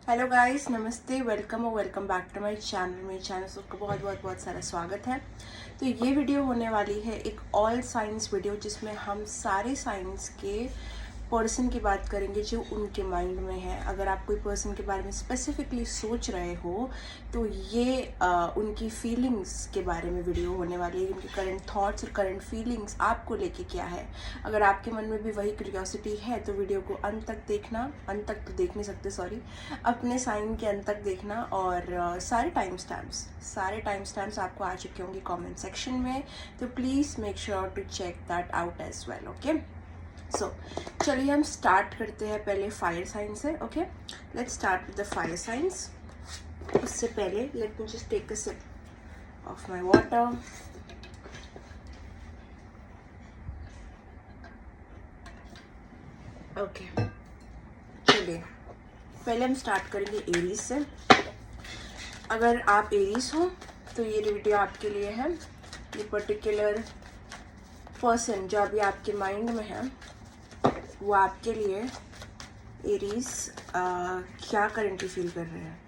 Hello guys, नमस्ते, welcome और welcome back to my channel. मेरे चैनल सबको बहुत बहुत बहुत सारा स्वागत है। तो ये वीडियो होने वाली है एक ऑल साइंस वीडियो, जिसमें हम सारे साइंस के पर्सन की बात करेंगे जो उनके माइंड में है। अगर आप कोई पर्सन के बारे में स्पेसिफिकली सोच रहे हो तो ये उनकी फीलिंग्स के बारे में वीडियो होने वाली है। उनके करंट थॉट्स और करंट फीलिंग्स आपको लेके क्या है। अगर आपके मन में भी वही क्यूरियोसिटी है तो वीडियो को अंत तक देखना। अंत तक तो देख नहीं सकते, सॉरी, अपने साइन के अंत तक देखना। और सारे टाइम स्टैम्प्स आपको आ चुके होंगे कमेंट सेक्शन में, तो please make sure to check that out as well. Okay, so चलिए हम स्टार्ट करते हैं पहले फायर साइन से। Okay, let's start with the fire science. उससे पहले let me just take a sip of my water. Okay, चलिए पहले हम स्टार्ट करेंगे एरीज से। अगर आप एरीज हो तो ये वीडियो आपके लिए है। ये पर्टिकुलर पर्सन जो अभी आपके माइंड में है वो आपके लिए एरीज क्या करंटली फील कर रहे हैं।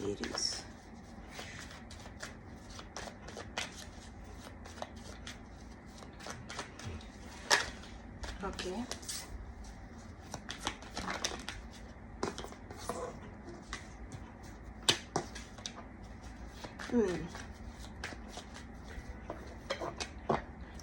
एरीज, ओके,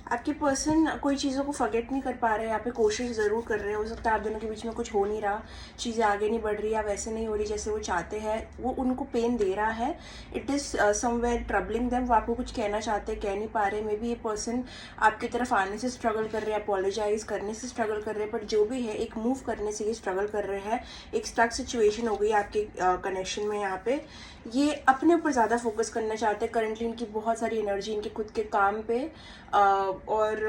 आपके पर्सन कोई चीज़ों को फॉरगेट नहीं कर पा रहे हैं। यहाँ पे कोशिश ज़रूर कर रहे हैं। हो सकता है आप दोनों के बीच में कुछ हो नहीं रहा, चीज़ें आगे नहीं बढ़ रही या वैसे नहीं हो रही जैसे वो चाहते हैं। वो उनको पेन दे रहा है। It is somewhere troubling them. वो आपको कुछ कहना चाहते हैं, कह नहीं पा रहे। मे बी ये पर्सन आपकी तरफ आने से स्ट्रगल कर रहे हैं, अपोलोजाइज करने से स्ट्रगल कर रहे हैं, बट जो भी है एक मूव करने से ये स्ट्रगल कर रहे हैं। एक स्टक सिचुएशन हो गई आपके कनेक्शन में। यहाँ पे ये अपने ऊपर ज़्यादा फोकस करना चाहते हैं। करंटली इनकी बहुत सारी एनर्जी इनके खुद के काम पे और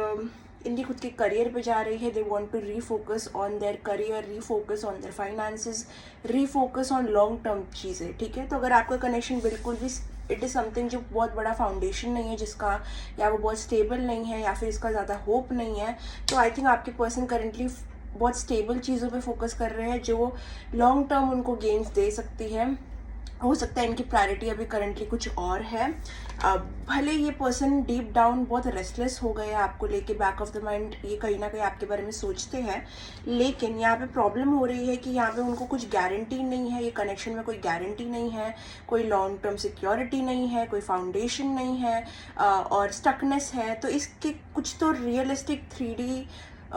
इनकी खुद के करियर पे जा रही है। They want to refocus on their career, refocus on their finances, refocus on long term चीज़ें। ठीक है, तो अगर आपका कनेक्शन बिल्कुल भी इट इज़ समथिंग जो बहुत बड़ा फाउंडेशन नहीं है जिसका, या वो बहुत स्टेबल नहीं है, या फिर इसका ज़्यादा होप नहीं है, तो आई थिंक आपके पर्सन करेंटली बहुत स्टेबल चीज़ों पे फोकस कर रहे हैं जो लॉन्ग टर्म उनको गेन्स दे सकती है। हो सकता है इनकी प्रायोरिटी अभी करंटली कुछ और है। भले ये पर्सन डीप डाउन बहुत रेस्टलेस हो गए हैं आपको लेके, बैक ऑफ द माइंड ये कहीं ना कहीं आपके बारे में सोचते हैं, लेकिन यहाँ पे प्रॉब्लम हो रही है कि यहाँ पे उनको कुछ गारंटी नहीं है। ये कनेक्शन में कोई गारंटी नहीं है, कोई लॉन्ग टर्म सिक्योरिटी नहीं है, कोई फाउंडेशन नहीं है, और स्टकनेस है। तो इसके कुछ तो रियलिस्टिक 3D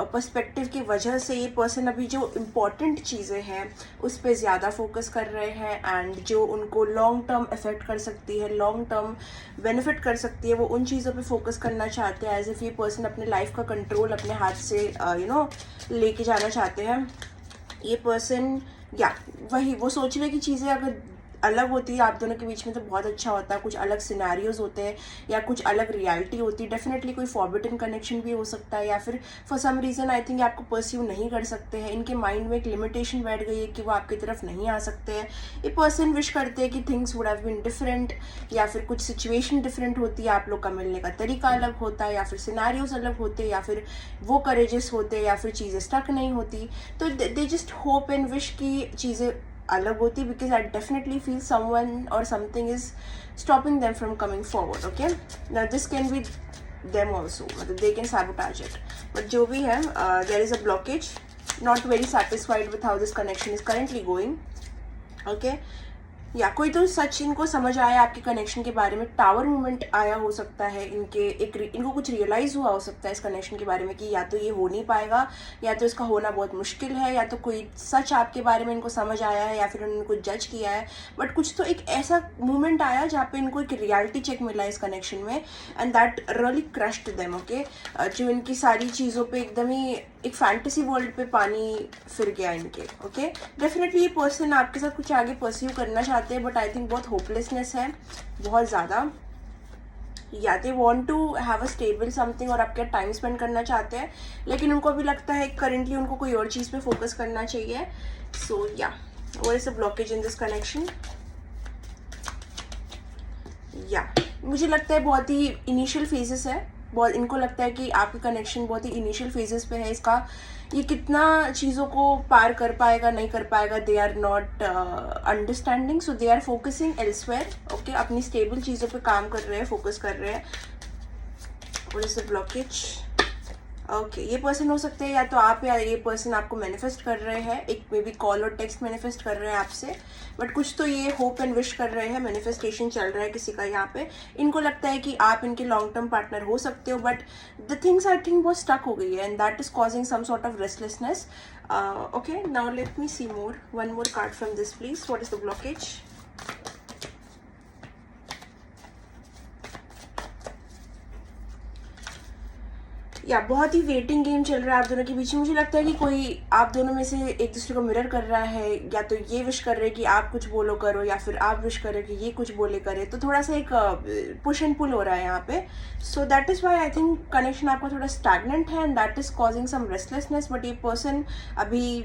पर्सपेक्टिव की वजह से ये पर्सन अभी जो इम्पॉर्टेंट चीज़ें हैं उस पर ज़्यादा फोकस कर रहे हैं, एंड जो उनको लॉन्ग टर्म इफेक्ट कर सकती है, लॉन्ग टर्म बेनिफिट कर सकती है, वो उन चीज़ों पे फोकस करना चाहते हैं। एज इफ ये पर्सन अपने लाइफ का कंट्रोल अपने हाथ से लेके जाना चाहते हैं। ये पर्सन या वही वो सोच रहे कि चीज़ें अगर अलग होती है आप दोनों के बीच में तो बहुत अच्छा होता है। कुछ अलग सिनेरियोज होते हैं या कुछ अलग रियलिटी होती है। डेफिनेटली कोई फॉरबिडन कनेक्शन भी हो सकता है, या फिर for some reason I think आपको परस्यू नहीं कर सकते हैं। इनके माइंड में एक लिमिटेशन बैठ गई है कि वो आपकी तरफ नहीं आ सकते हैं। ये पर्सन विश करते हैं कि things would have been different, या फिर कुछ सिचुएशन डिफरेंट होती है, आप लोग का मिलने का तरीका अलग होता है, या फिर सिनेरियोज अलग होते हैं, या फिर वो करेजियस होते हैं, या फिर चीज़ें स्टक नहीं होती। तो they just hope and wish की चीज़ें अलग होती, because I definitely feel someone or something is stopping them from coming forward. Okay, now this can be them also, मतलब they can sabotage it, but जो भी है there is a blockage, not very satisfied with how this connection is currently going. Okay, या कोई तो सच इनको समझ आया आपके कनेक्शन के बारे में, टावर मूवमेंट आया हो सकता है इनके, इनको कुछ रियलाइज हुआ हो सकता है इस कनेक्शन के बारे में कि या तो ये हो नहीं पाएगा, या तो इसका होना बहुत मुश्किल है, या तो कोई सच आपके बारे में इनको समझ आया है, या फिर उन्होंने कुछ जज किया है। बट कुछ तो एक ऐसा मूवमेंट आया जहाँ पे इनको एक रियलिटी चेक मिला इस कनेक्शन में, and that really crushed them. Okay, जो इनकी सारी चीज़ों पे एकदम ही एक फैंटेसी वर्ल्ड पे पानी फिर गया इनके। ओके, डेफिनेटली ये पर्सन आपके साथ कुछ आगे परस्यू करना चाहते हैं, बट आई थिंक बहुत होपलेसनेस है, बहुत ज़्यादा। या they want to have a stable something और आपके टाइम स्पेंड करना चाहते हैं, लेकिन उनको भी लगता है करेंटली उनको कोई और चीज़ पे फोकस करना चाहिए। सो या what is the blockage in this connection. या मुझे लगता है बहुत ही इनिशियल फेजेस है बहुत इनको लगता है कि आपका कनेक्शन बहुत ही इनिशियल फेजेस पे है इसका, ये कितना चीज़ों को पार कर पाएगा नहीं कर पाएगा, they are not understanding, so they are focusing elsewhere. Okay, अपनी स्टेबल चीज़ों पे काम कर रहे हैं, फोकस कर रहे हैं। What is the blockage? Okay, ये पर्सन हो सकते हैं या तो आप या ये पर्सन आपको मैनिफेस्ट कर रहे हैं, एक मे बी कॉल और टेक्स्ट मैनिफेस्ट कर रहे हैं आपसे, बट कुछ तो ये होप एंड विश कर रहे हैं, मैनिफेस्टेशन चल रहा है किसी का यहाँ पे। इनको लगता है कि आप इनके लॉन्ग टर्म पार्टनर हो सकते हो, but the things I think बहुत स्टक हो गई है and that is causing some sort of restlessness. Okay, now let me see more, one more card from this please. What is the blockage? या बहुत ही waiting game चल रहा है आप दोनों के बीच में। मुझे लगता है कि कोई आप दोनों में से एक दूसरे को मिरर कर रहा है, या तो ये विश कर रहे हैं कि आप कुछ बोलो करो, या फिर आप विश कर रहे हो कि ये कुछ बोले करे, तो थोड़ा सा एक पुश एंड पुल हो रहा है यहाँ पे। So that is why I think connection आपका थोड़ा स्टैगनेंट है and that is causing some restlessness. But ये पर्सन अभी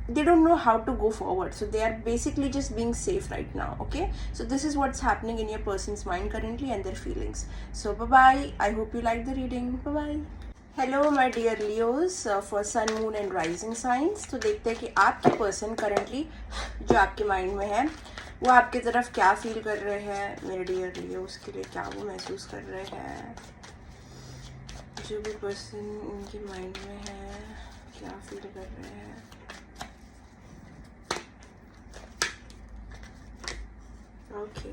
they don't know how to go forward, so they are basically just being safe right now. Okay, so this is what's happening in your person's mind currently and their feelings. So bye bye, I hope you like the reading. Bye bye. Hello my dear Leos for sun moon and rising signs. तो देखते हैं कि आपके person currently जो आपके mind में है वो आपकी तरफ क्या फील कर रहे हैं। मेरे डियर लियोज के लिए क्या वो महसूस कर रहे हैं, जो भी पर्सन उनके माइंड में है क्या फील कर रहे हैं। ओके,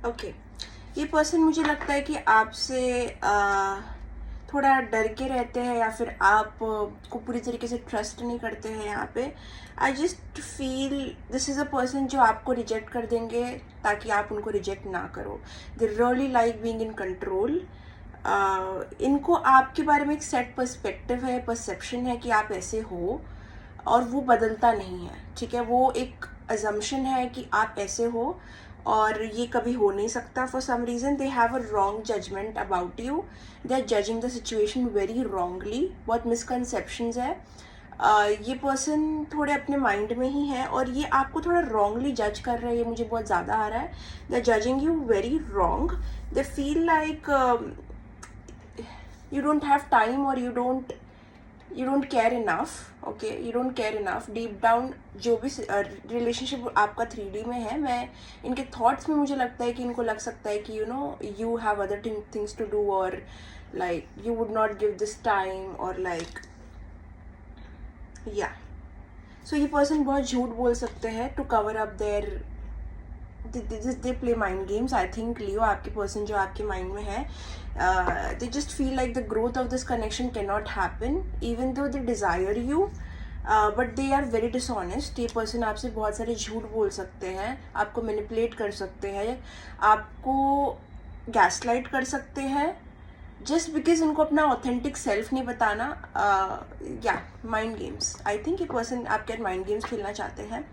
ओके, ये पर्सन मुझे लगता है कि आपसे थोड़ा डर के रहते हैं, या फिर आप को पूरी तरीके से ट्रस्ट नहीं करते हैं यहाँ पे। आई just feel this is a person जो आपको रिजेक्ट कर देंगे ताकि आप उनको रिजेक्ट ना करो। दे really like being in control. इनको आपके बारे में एक सेट पर्सपेक्टिव है, परसेप्शन है कि आप ऐसे हो, और वो बदलता नहीं है। ठीक है, वो एक अजम्पशन है कि आप ऐसे हो और ये कभी हो नहीं सकता। For some reason they have a wrong judgement about you, they are judging the situation very wrongly. बहुत मिसकनसेप्शंस है। ये पर्सन थोड़े अपने माइंड में ही है और ये आपको थोड़ा रॉन्गली जज कर रहे हैं, ये मुझे बहुत ज़्यादा आ रहा है। They are judging you very wrong. They feel like you don't have time or you don't care enough. Okay, you don't care enough deep down। जो भी रिलेशनशिप आपका 3D में है, मैं इनके थॉट्स में मुझे लगता है कि इनको लग सकता है कि you have other things to do, or like you would not give this time, or like yeah। so ये पर्सन बहुत झूठ बोल सकते हैं to cover up their they play mind games। I think लियो आपके पर्सन जो आपके माइंड में है, they just feel like the growth of this connection cannot happen even though they desire you, but they are very dishonest। ये person आपसे बहुत सारे झूठ बोल सकते हैं, आपको मैनिपुलेट कर सकते हैं, आपको गैसलाइट कर सकते हैं, जस्ट बिकॉज उनको अपना ऑथेंटिक सेल्फ नहीं बताना। या माइंड गेम्स, आई थिंक ये पर्सन आपके माइंड गेम्स खेलना चाहते हैं।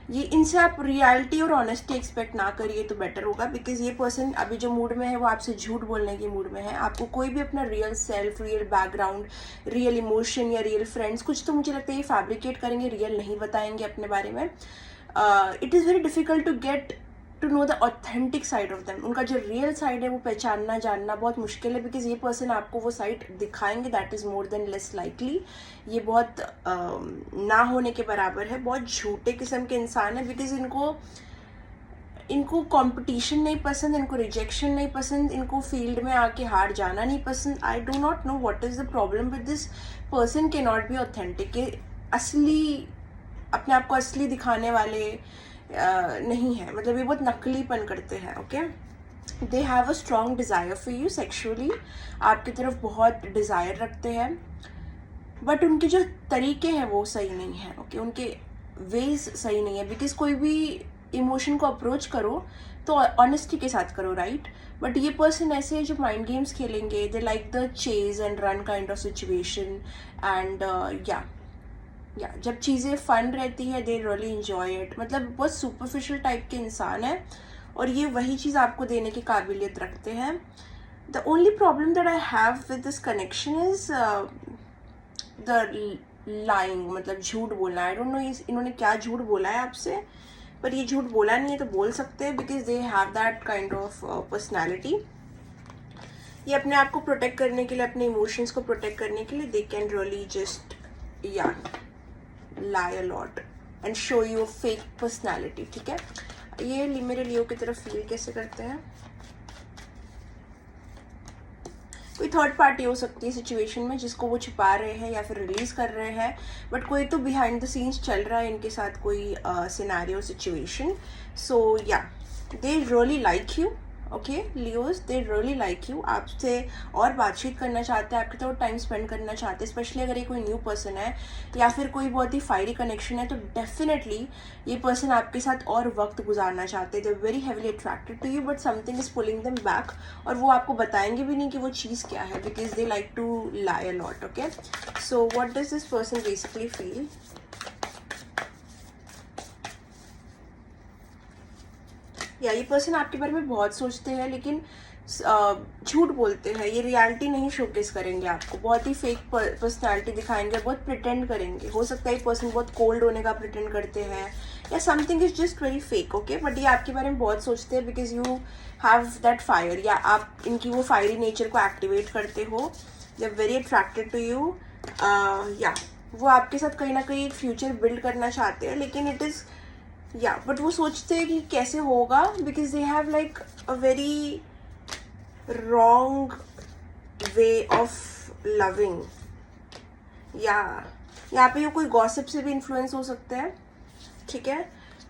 ये इनसे आप रियलिटी और ऑनेस्टी एक्सपेक्ट ना करिए तो बेटर होगा, बिकॉज ये पर्सन अभी जो मूड में है वो आपसे झूठ बोलने के मूड में है। आपको कोई भी अपना real self, real background, real emotion या रियल फ्रेंड्स कुछ तो मुझे लगता है ये फैब्रिकेट करेंगे, रियल नहीं बताएंगे अपने बारे में। It is very difficult to get to know the authentic side of them. उनका जो रियल साइड है वो पहचानना जानना बहुत मुश्किल है, बिकॉज ये पर्सन आपको वो साइड दिखाएंगे that is more than less likely. ये बहुत ना होने के बराबर है, बहुत झूठे किस्म के इंसान है, बिकॉज इनको कंपटीशन नहीं पसंद, इनको रिजेक्शन नहीं पसंद, इनको फील्ड में आके हार जाना नहीं पसंद। I do not know what is the problem with this person. के नॉट बी ऑथेंटिक। ये असली, अपने आप को असली दिखाने वाले नहीं है, मतलब ये बहुत नकलीपन करते हैं। Okay, they have a strong desire for you sexually, आपकी तरफ बहुत डिज़ायर रखते हैं, बट उनके जो तरीके हैं वो सही नहीं है। ओके, उनके वेज सही नहीं है, बिकॉज कोई भी इमोशन को अप्रोच करो तो ऑनेस्टी के साथ करो, राइट। बट ये पर्सन ऐसे है जो माइंड गेम्स खेलेंगे। They like the chase and run kind of situation, and या जब चीज़ें फन रहती है दे रियली एंजॉय इट। मतलब बहुत सुपरफिशियल टाइप के इंसान है और ये वही चीज़ आपको देने की काबिलियत रखते हैं। The only problem that I have with this connection is the lying मतलब झूठ बोलना। आई डोंट नो इन्होंने क्या झूठ बोला है आपसे, पर ये झूठ बोला नहीं है तो बोल सकते हैं, because they have that kind of personality. ये अपने आप को प्रोटेक्ट करने के लिए, अपने इमोशंस को प्रोटेक्ट करने के लिए, दे कैन रियली जस्ट या lie a lot and show you a fake personality। ठीक है, ये मेरे लियो की तरफ फील कैसे करते हैं। कोई थर्ड पार्टी हो सकती है सिचुएशन में जिसको वो छिपा रहे हैं या फिर रिलीज कर रहे हैं, बट कोई तो बिहाइंड द सीन्स चल रहा है इनके साथ, कोई सिनेरियो सिचुएशन। सो या they really like you. Okay Leos, they really like you, आपसे और बातचीत करना चाहते हैं, आपके साथ टाइम स्पेंड करना चाहते हैं, स्पेशली अगर ये कोई न्यू पर्सन है या फिर कोई बहुत ही फायरी कनेक्शन है, तो डेफिनेटली ये पर्सन आपके साथ और वक्त गुजारना चाहते हैं। They very heavily attracted to you, but something is pulling them back, और वो आपको बताएंगे भी नहीं कि वो चीज़ क्या है, because they like to lie a lot. Okay, so what does this person basically feel. या ये पर्सन आपके बारे में बहुत सोचते हैं, लेकिन झूठ बोलते हैं, ये रियलिटी नहीं शोकेस करेंगे आपको, बहुत ही फेक पर्सनालिटी दिखाएंगे, बहुत प्रिटेंड करेंगे। हो सकता है ये पर्सन बहुत कोल्ड होने का प्रिटेंड करते हैं, या something is just very fake. Okay, but ये आपके बारे में बहुत सोचते हैं because you have that fire, या आप इनकी वो फायरी नेचर को एक्टिवेट करते हो। They are very attracted to you. या वो आपके साथ कहीं ना कहीं एक फ्यूचर बिल्ड करना चाहते हैं, लेकिन इट इज़ या बट वो सोचते हैं कि कैसे होगा, because they have like a very wrong way of loving. या यहाँ पे ये कोई गॉसिप से भी इन्फ्लुएंस हो सकते हैं। ठीक है,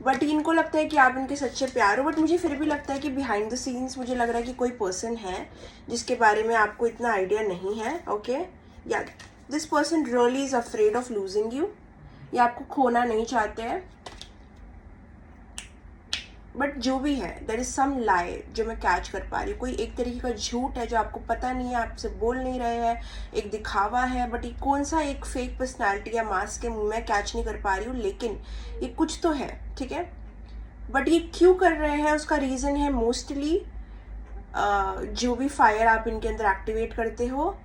बट इनको लगता है कि आप इनके सच्चे प्यार हो, बट मुझे फिर भी लगता है कि बिहाइंड द सीन्स मुझे लग रहा है कि कोई पर्सन है जिसके बारे में आपको इतना आइडिया नहीं है। ओके, या this person really is afraid of losing you, या आपको खोना नहीं चाहते हैं, बट जो भी है देयर इज सम लाई जो मैं कैच कर पा रही हूँ। कोई एक तरीके का झूठ है जो आपको पता नहीं है, आपसे बोल नहीं रहे हैं, एक दिखावा है, बट ये कौन सा एक फेक पर्सनालिटी या मास्क के मुंह में कैच नहीं कर पा रही हूँ, लेकिन ये कुछ तो है। ठीक है, बट ये क्यों कर रहे हैं उसका रीज़न है मोस्टली जो भी फायर आप इनके अंदर एक्टिवेट करते हो,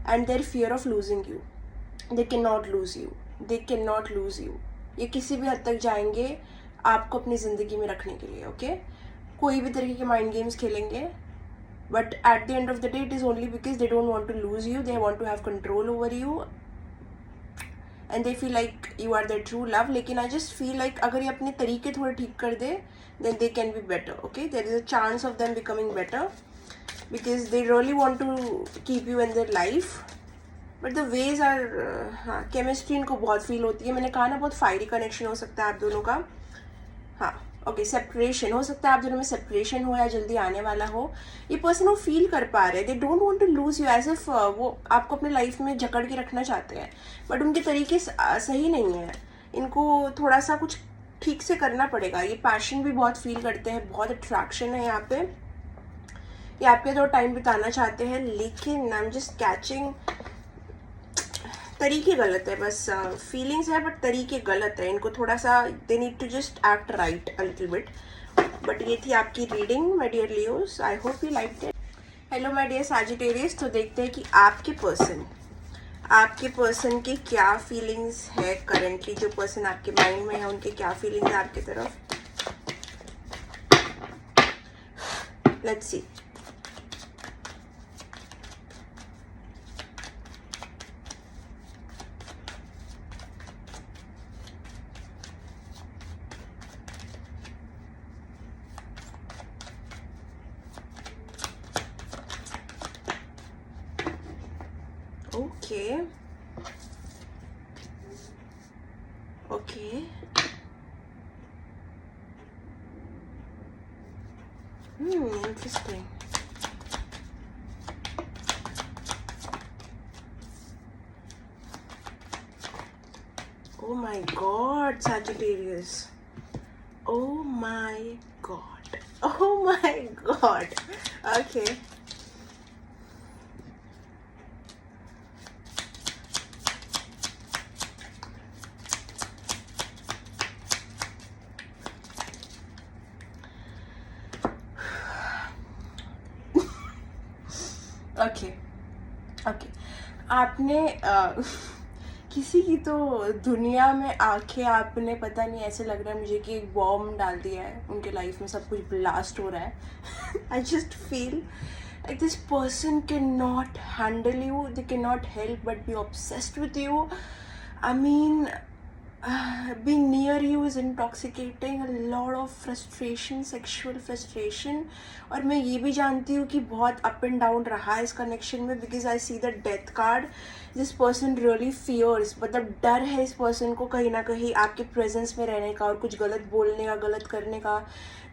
and their fear of losing you. They can not lose you, they can not lose you. ये किसी भी हद तक जाएंगे आपको अपनी ज़िंदगी में रखने के लिए। ओके, कोई भी तरीके के माइंड गेम्स खेलेंगे, but at the end of the day it is only because they don't want to lose you, they want to have control over you, and they feel like you are their true love. लेकिन I just feel like अगर ये अपने तरीके थोड़े ठीक कर दे, then they can be better. Okay, there is a chance of them becoming better, because they really want to keep you in their life, but the ways are हाँ, chemistry इनको बहुत फील होती है। मैंने कहा ना, बहुत फायरी कनेक्शन हो सकता है आप दोनों का। हाँ, ओके, सेपरेशन हो सकता है, आप दोनों में सेपरेशन हो या जल्दी आने वाला हो। ये पर्सन वो फील कर पा रहे हैं, they don't want to lose you, as if वो आपको अपने लाइफ में जकड़ के रखना चाहते हैं, बट उनके तरीके सही नहीं है। इनको थोड़ा सा कुछ ठीक से करना पड़ेगा। ये पैशन भी बहुत फील करते हैं, बहुत अट्रैक्शन है यहाँ पे, ये आपके थोड़ा टाइम बिताना चाहते हैं, लेकिन आई एम जस्ट कैचिंग तरीके गलत है, बस फीलिंग्स है बट तरीके गलत है। इनको थोड़ा सा they need to just act right a little bit. But ये थी आपकी reading my dear Leos, I hope you liked it. Hello my dear Sagittarius, तो देखते हैं कि आपके पर्सन की क्या फीलिंग्स है करंटली। जो पर्सन आपके माइंड में है उनके क्या फीलिंग्स है आपकी तरफ। Let's see. Okay. Okay. Interesting. Oh my God, Sagittarius. Oh my God. Oh my God. Okay. Okay, आपने किसी की तो दुनिया में आंखें आपने पता नहीं, ऐसे लग रहा है मुझे कि एक बॉम्ब डाल दिया है उनके लाइफ में, सब कुछ ब्लास्ट हो रहा है। I just feel like this person can not handle you, they can not help but be obsessed with you. I mean being near you is intoxicating, a lot of frustration, sexual frustration। और मैं ये भी जानती हूँ कि बहुत up and down रहा है इस कनेक्शन में, because I see the death card. This person really fears, मतलब डर है इस पर्सन को कहीं ना कहीं आपके प्रेजेंस में रहने का और कुछ गलत बोलने का, गलत करने का।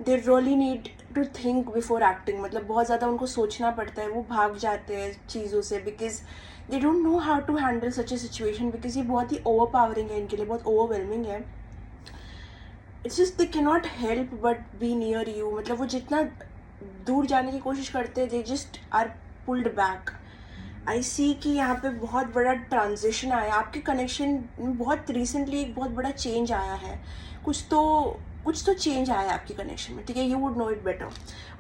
They really need to think before acting, मतलब बहुत ज़्यादा उनको सोचना पड़ता है, वो भाग जाते हैं चीज़ों से because they don't know how to handle such a situation, because ये बहुत ही ओवर पावरिंग है इनके लिए, बहुत ओवरवेलमिंग है। It's just they can not help but be near you, मतलब वो जितना दूर जाने की कोशिश करते हैं, they just are pulled back. I see कि यहाँ पे बहुत बड़ा ट्रांजिशन आया आपके कनेक्शन में, बहुत रिसेंटली एक बहुत बड़ा चेंज आया है, कुछ तो चेंज आया है आपके कनेक्शन में, ठीक है, you would know it better.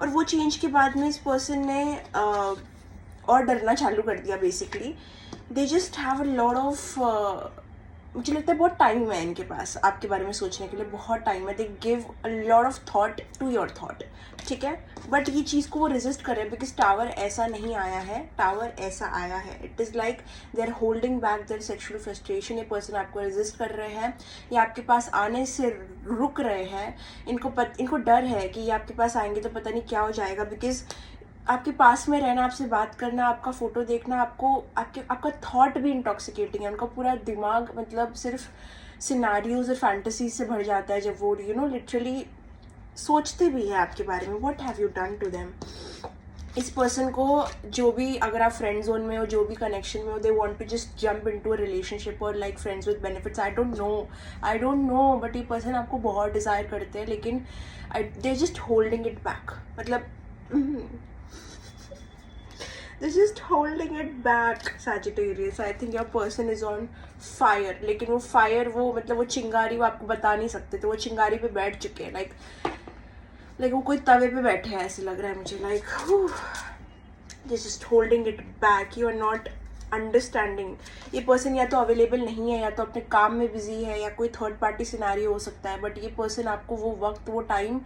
और वो चेंज के बाद में इस पर्सन ने और डरना चालू कर दिया basically. They just have a lot of, मुझे लगता है बहुत टाइम है इनके पास आपके बारे में सोचने के लिए, बहुत टाइम है। They give a lot of thought to your thought, ठीक है, बट ये चीज़ को वो रेजिस्ट कर रहे हैं बिकॉज टावर ऐसा नहीं आया है, टावर ऐसा आया है। It is like they are holding back their sexual frustration. ये पर्सन आपको रेजिस्ट कर रहे हैं, ये आपके पास आने से रुक रहे हैं। इनको डर है कि ये आपके पास आएंगे तो पता नहीं क्या हो जाएगा, बिकॉज आपके पास में रहना, आपसे बात करना, आपका फ़ोटो देखना, आपका थॉट भी इंटॉक्सिकेटिंग है। उनका पूरा दिमाग मतलब सिर्फ सिनारियोज और फैंटेसीज से भर जाता है जब वो लिटरली सोचते भी हैं आपके बारे में। What have you done to them? इस पर्सन को जो भी, अगर आप फ्रेंड जोन में हो, जो भी कनेक्शन में हो, they want to just jump into a relationship और like friends with benefits. I don't know but ये पर्सन आपको बहुत डिज़ायर करते हैं, लेकिन they just holding it back, मतलब they're just holding it back, Sagittarius। I think your person is on fire, लेकिन वो फायर, वो मतलब वो चिंगारी वो आपको बता नहीं सकते, तो वो चिंगारी पे बैठ चुके हैं, लाइक वो कोई तवे पे बैठे हैं, ऐसे लग रहा है मुझे, like they're just holding it back। You are not understanding. ये पर्सन या तो अवेलेबल नहीं है, या तो अपने काम में बिजी है, या कोई थर्ड पार्टी सिनेरियो हो सकता है, बट ये पर्सन आपको वो वक्त, वो टाइम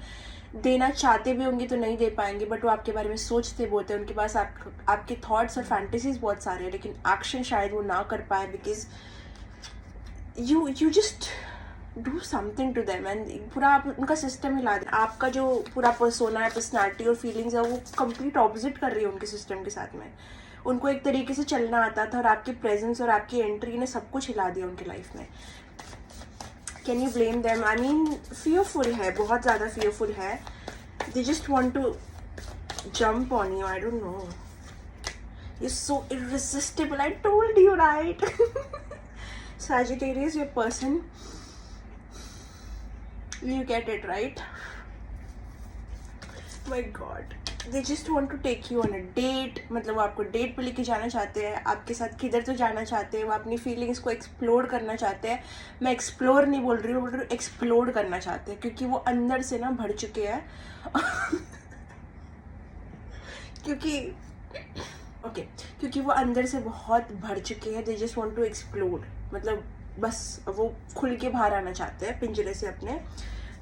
देना चाहते भी होंगे तो नहीं दे पाएंगे, बट वो आपके बारे में सोचते बहुत है। उनके पास आपके थॉट्स और फैंटेसीज बहुत सारे हैं, लेकिन एक्शन शायद वो ना कर पाए because you just do something to them and पूरा आप उनका सिस्टम हिला दें। आपका जो पूरा पर्सोना है, पर्सनैलिटी और फीलिंग्स है, वो कंप्लीट ऑपोजिट कर रही है उनके सिस्टम के साथ में। उनको एक तरीके से चलना आता था और आपके प्रेजेंस और आपकी एंट्री ने सब कुछ हिला दिया उनकी लाइफ में। Can you blame them? I mean fearful है, बहुत ज़्यादा फियरफुल है। They just want to jump on you, I don't know, you so irresistible, I told you right. Sagittarius, your person, you get it right? My God, they just want to take you on a date। मतलब वो आपको date पे लेके जाना चाहते हैं, आपके साथ किधर तो जाना चाहते हैं, वो अपनी फीलिंग्स को एक्सप्लोर करना चाहते हैं। मैं एक्सप्लोर नहीं बोल रही हूँ, एक्सप्लोर करना चाहते हैं, क्योंकि वो अंदर से ना भर चुके हैं। क्योंकि वो अंदर से बहुत भर चुके हैं। They just want to explore, मतलब बस वो खुल के बाहर आना चाहते हैं पिंजरे से अपने।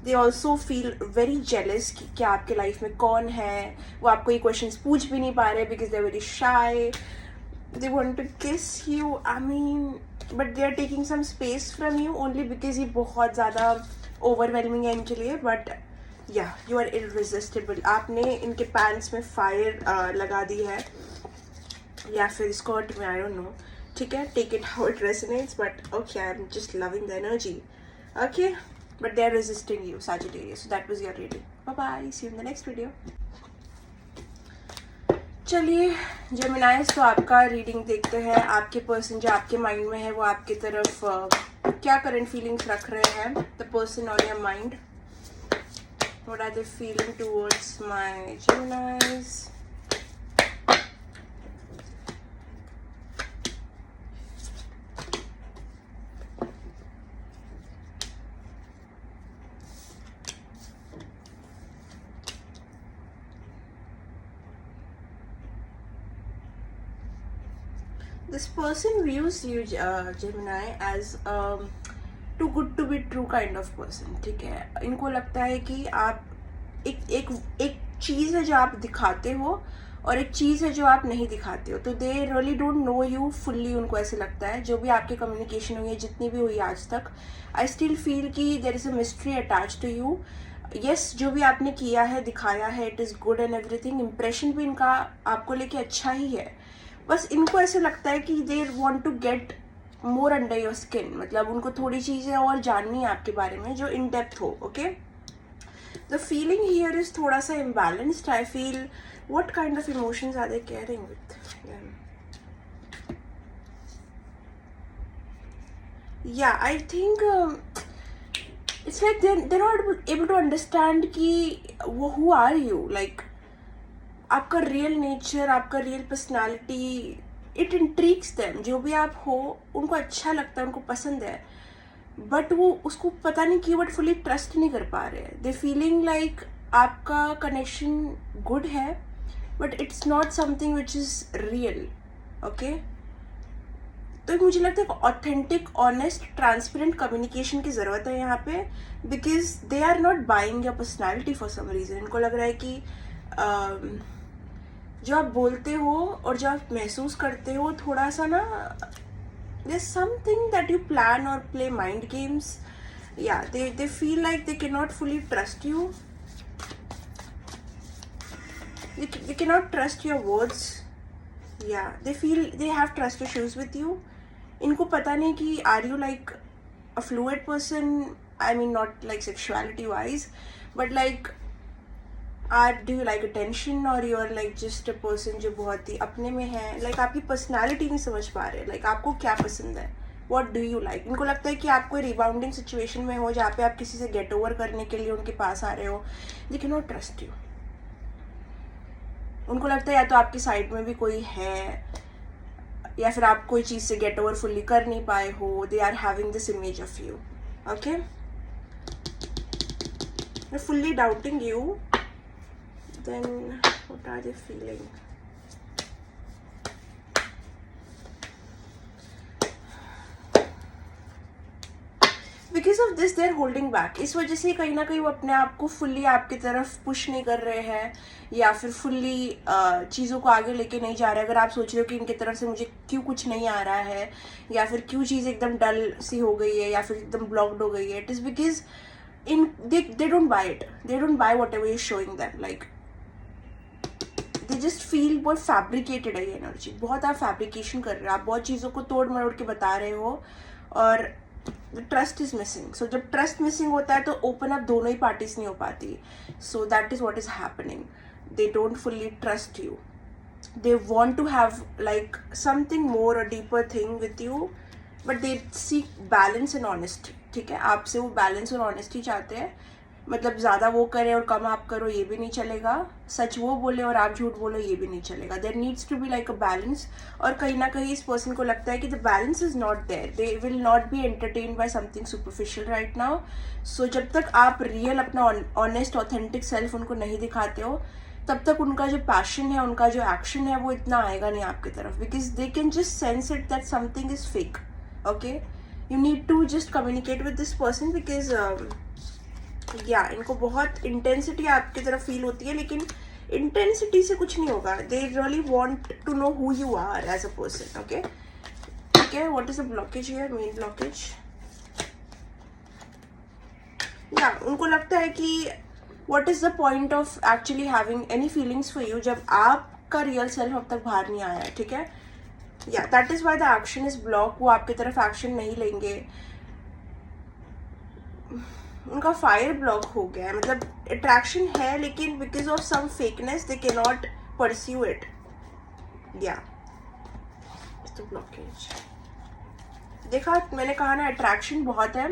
They also feel very jealous कि क्या आपके लाइफ में कौन है। वो आपको ये क्वेश्चंस पूछ भी नहीं पा रहे because they are very shy. They want to kiss you, I mean, but they are taking some space from you only because ये बहुत ज़्यादा ओवरवेलमिंग है इनके लिए। बट या यू आर इररेसिस्टिबल। आपने इनके पैंट्स में फायर लगा दी है, या फिर स्कर्ट में, आई डोंट नो, ठीक है, take it how it resonates, but okay, I am just loving the energy, okay, but they are resisting you, Sagittarius। So that was your reading. Bye bye, see you in the next video. चलिए Geminis, तो आपका reading देखते हैं। आपके person जो आपके mind में है, वो आपकी तरफ क्या करंट फीलिंग्स रख रहे हैं। The person on your mind, what are they feeling towards my Geminis. This person views you, Gemini, as too good to be true kind of person. ठीक है, इनको लगता है कि आप एक एक एक चीज़ है जो आप दिखाते हो और एक चीज़ है जो आप नहीं दिखाते हो, तो they really don't know you fully. उनको ऐसे लगता है जो भी आपकी कम्युनिकेशन हुई है, जितनी भी हुई आज तक, आई स्टिल फील कि there is a mystery attach to you. Yes, जो भी आपने किया है, दिखाया है, it is good and everything. Impression भी इनका आपको लेके अच्छा ही है. बस इनको ऐसे लगता है कि they want to get more under your skin. मतलब उनको थोड़ी चीज़ें और जाननी है आपके बारे में जो इन डेप्थ हो. Okay, the feeling here is थोड़ा सा imbalanced. I feel what kind of emotions are they carrying with? Yeah, I think it's like they're not able to understand कि who are you, like आपका real nature, आपका real personality, it intrigues them. जो भी आप हो उनको अच्छा लगता है, उनको पसंद है, बट वो उसको पता नहीं क्यों बट फुली ट्रस्ट नहीं कर पा रहे. दे फीलिंग लाइक आपका कनेक्शन गुड है but it's not something which is real. Okay, तो मुझे लगता है ऑथेंटिक, ऑनेस्ट, ट्रांसपेरेंट कम्युनिकेशन की ज़रूरत है यहाँ पे, because they are not buying your personality for some reason. इनको लग रहा है कि जो आप बोलते हो और जो आप महसूस करते हो, थोड़ा सा ना, there's something that you plan or play mind games. Yeah, they feel like they cannot fully trust you. They cannot trust your words. Yeah, they feel they have trust issues with you. इनको पता नहीं कि are you like a fluid person? I mean not like sexuality wise, but like do you like attention or you are like just a person जो बहुत ही अपने में है. like आपकी personality नहीं समझ पा रहे. like आपको क्या पसंद है, what do you like. इनको लगता है कि आप कोई रिबाउंडिंग सिचुएशन में हो जहाँ पे आप किसी से गेट ओवर करने के लिए उनके पास आ रहे हो. they cannot trust you. उनको लगता है या तो आपकी साइड में भी कोई है या फिर आप कोई चीज़ से गेट ओवर फुल्ली कर नहीं पाए हो. They are having this image of you. Okay, fully doubting you. then what are they feeling? Because of this they are holding back. इस वजह से कहीं ना कहीं वो अपने आप को फुल्ली आपकी तरफ पुश नहीं कर रहे हैं या फिर फुल्ली चीज़ों को आगे लेके नहीं जा रहे. अगर आप सोच रहे हो कि इनकी तरफ से मुझे क्यों कुछ नहीं आ रहा है या फिर क्यों चीज़ एकदम डल सी हो गई है या फिर एकदम ब्लॉक्ड हो गई है, it is because they don't buy it. They don't buy whatever you're showing them. like they just feel बहुत फैब्रिकेटेड है ये एनर्जी. बहुत आप फैब्रिकेशन कर रहे हो, आप बहुत चीज़ों को तोड़ मरोड़ के बता रहे हो और ट्रस्ट इज मिसिंग. सो जब ट्रस्ट मिसिंग होता है तो ओपन अप दोनों ही पार्टीज नहीं हो पाती. So that is what is happening. They don't fully trust you. They want to have like something more a deeper thing with you, but they seek balance and honesty. ठीक है, आपसे वो balance और honesty चाहते हैं. मतलब ज़्यादा वो करें और कम आप करो ये भी नहीं चलेगा. सच वो बोले और आप झूठ बोलो ये भी नहीं चलेगा. There needs to be like a balance. और कहीं ना कहीं इस पर्सन को लगता है कि the balance is not there. They will not be entertained by something superficial right now. So जब तक आप रियल अपना ऑनेस्ट ऑथेंटिक सेल्फ उनको नहीं दिखाते हो, तब तक उनका जो पैशन है, उनका जो एक्शन है, वो इतना आएगा नहीं आपकी तरफ. Because they can just sense it that something is fake. Okay, you need to just communicate with this person because या इनको बहुत इंटेंसिटी आपकी तरफ फील होती है, लेकिन इंटेंसिटी से कुछ नहीं होगा. They really want to know who you are as a person. Okay, ठीक है. What is the blockage here, main blockage? या उनको लगता है कि what is the point of actually having any feelings for you जब आपका रियल सेल्फ अब तक बाहर नहीं आया है. ठीक है, या that is why the action is block. वो आपकी तरफ एक्शन नहीं लेंगे. उनका फायर ब्लॉक हो गया है. मतलब अट्रैक्शन है लेकिन because of some fakeness they can not pursue it. या तो ब्लॉकेज देखा, मैंने कहा ना अट्रैक्शन बहुत है,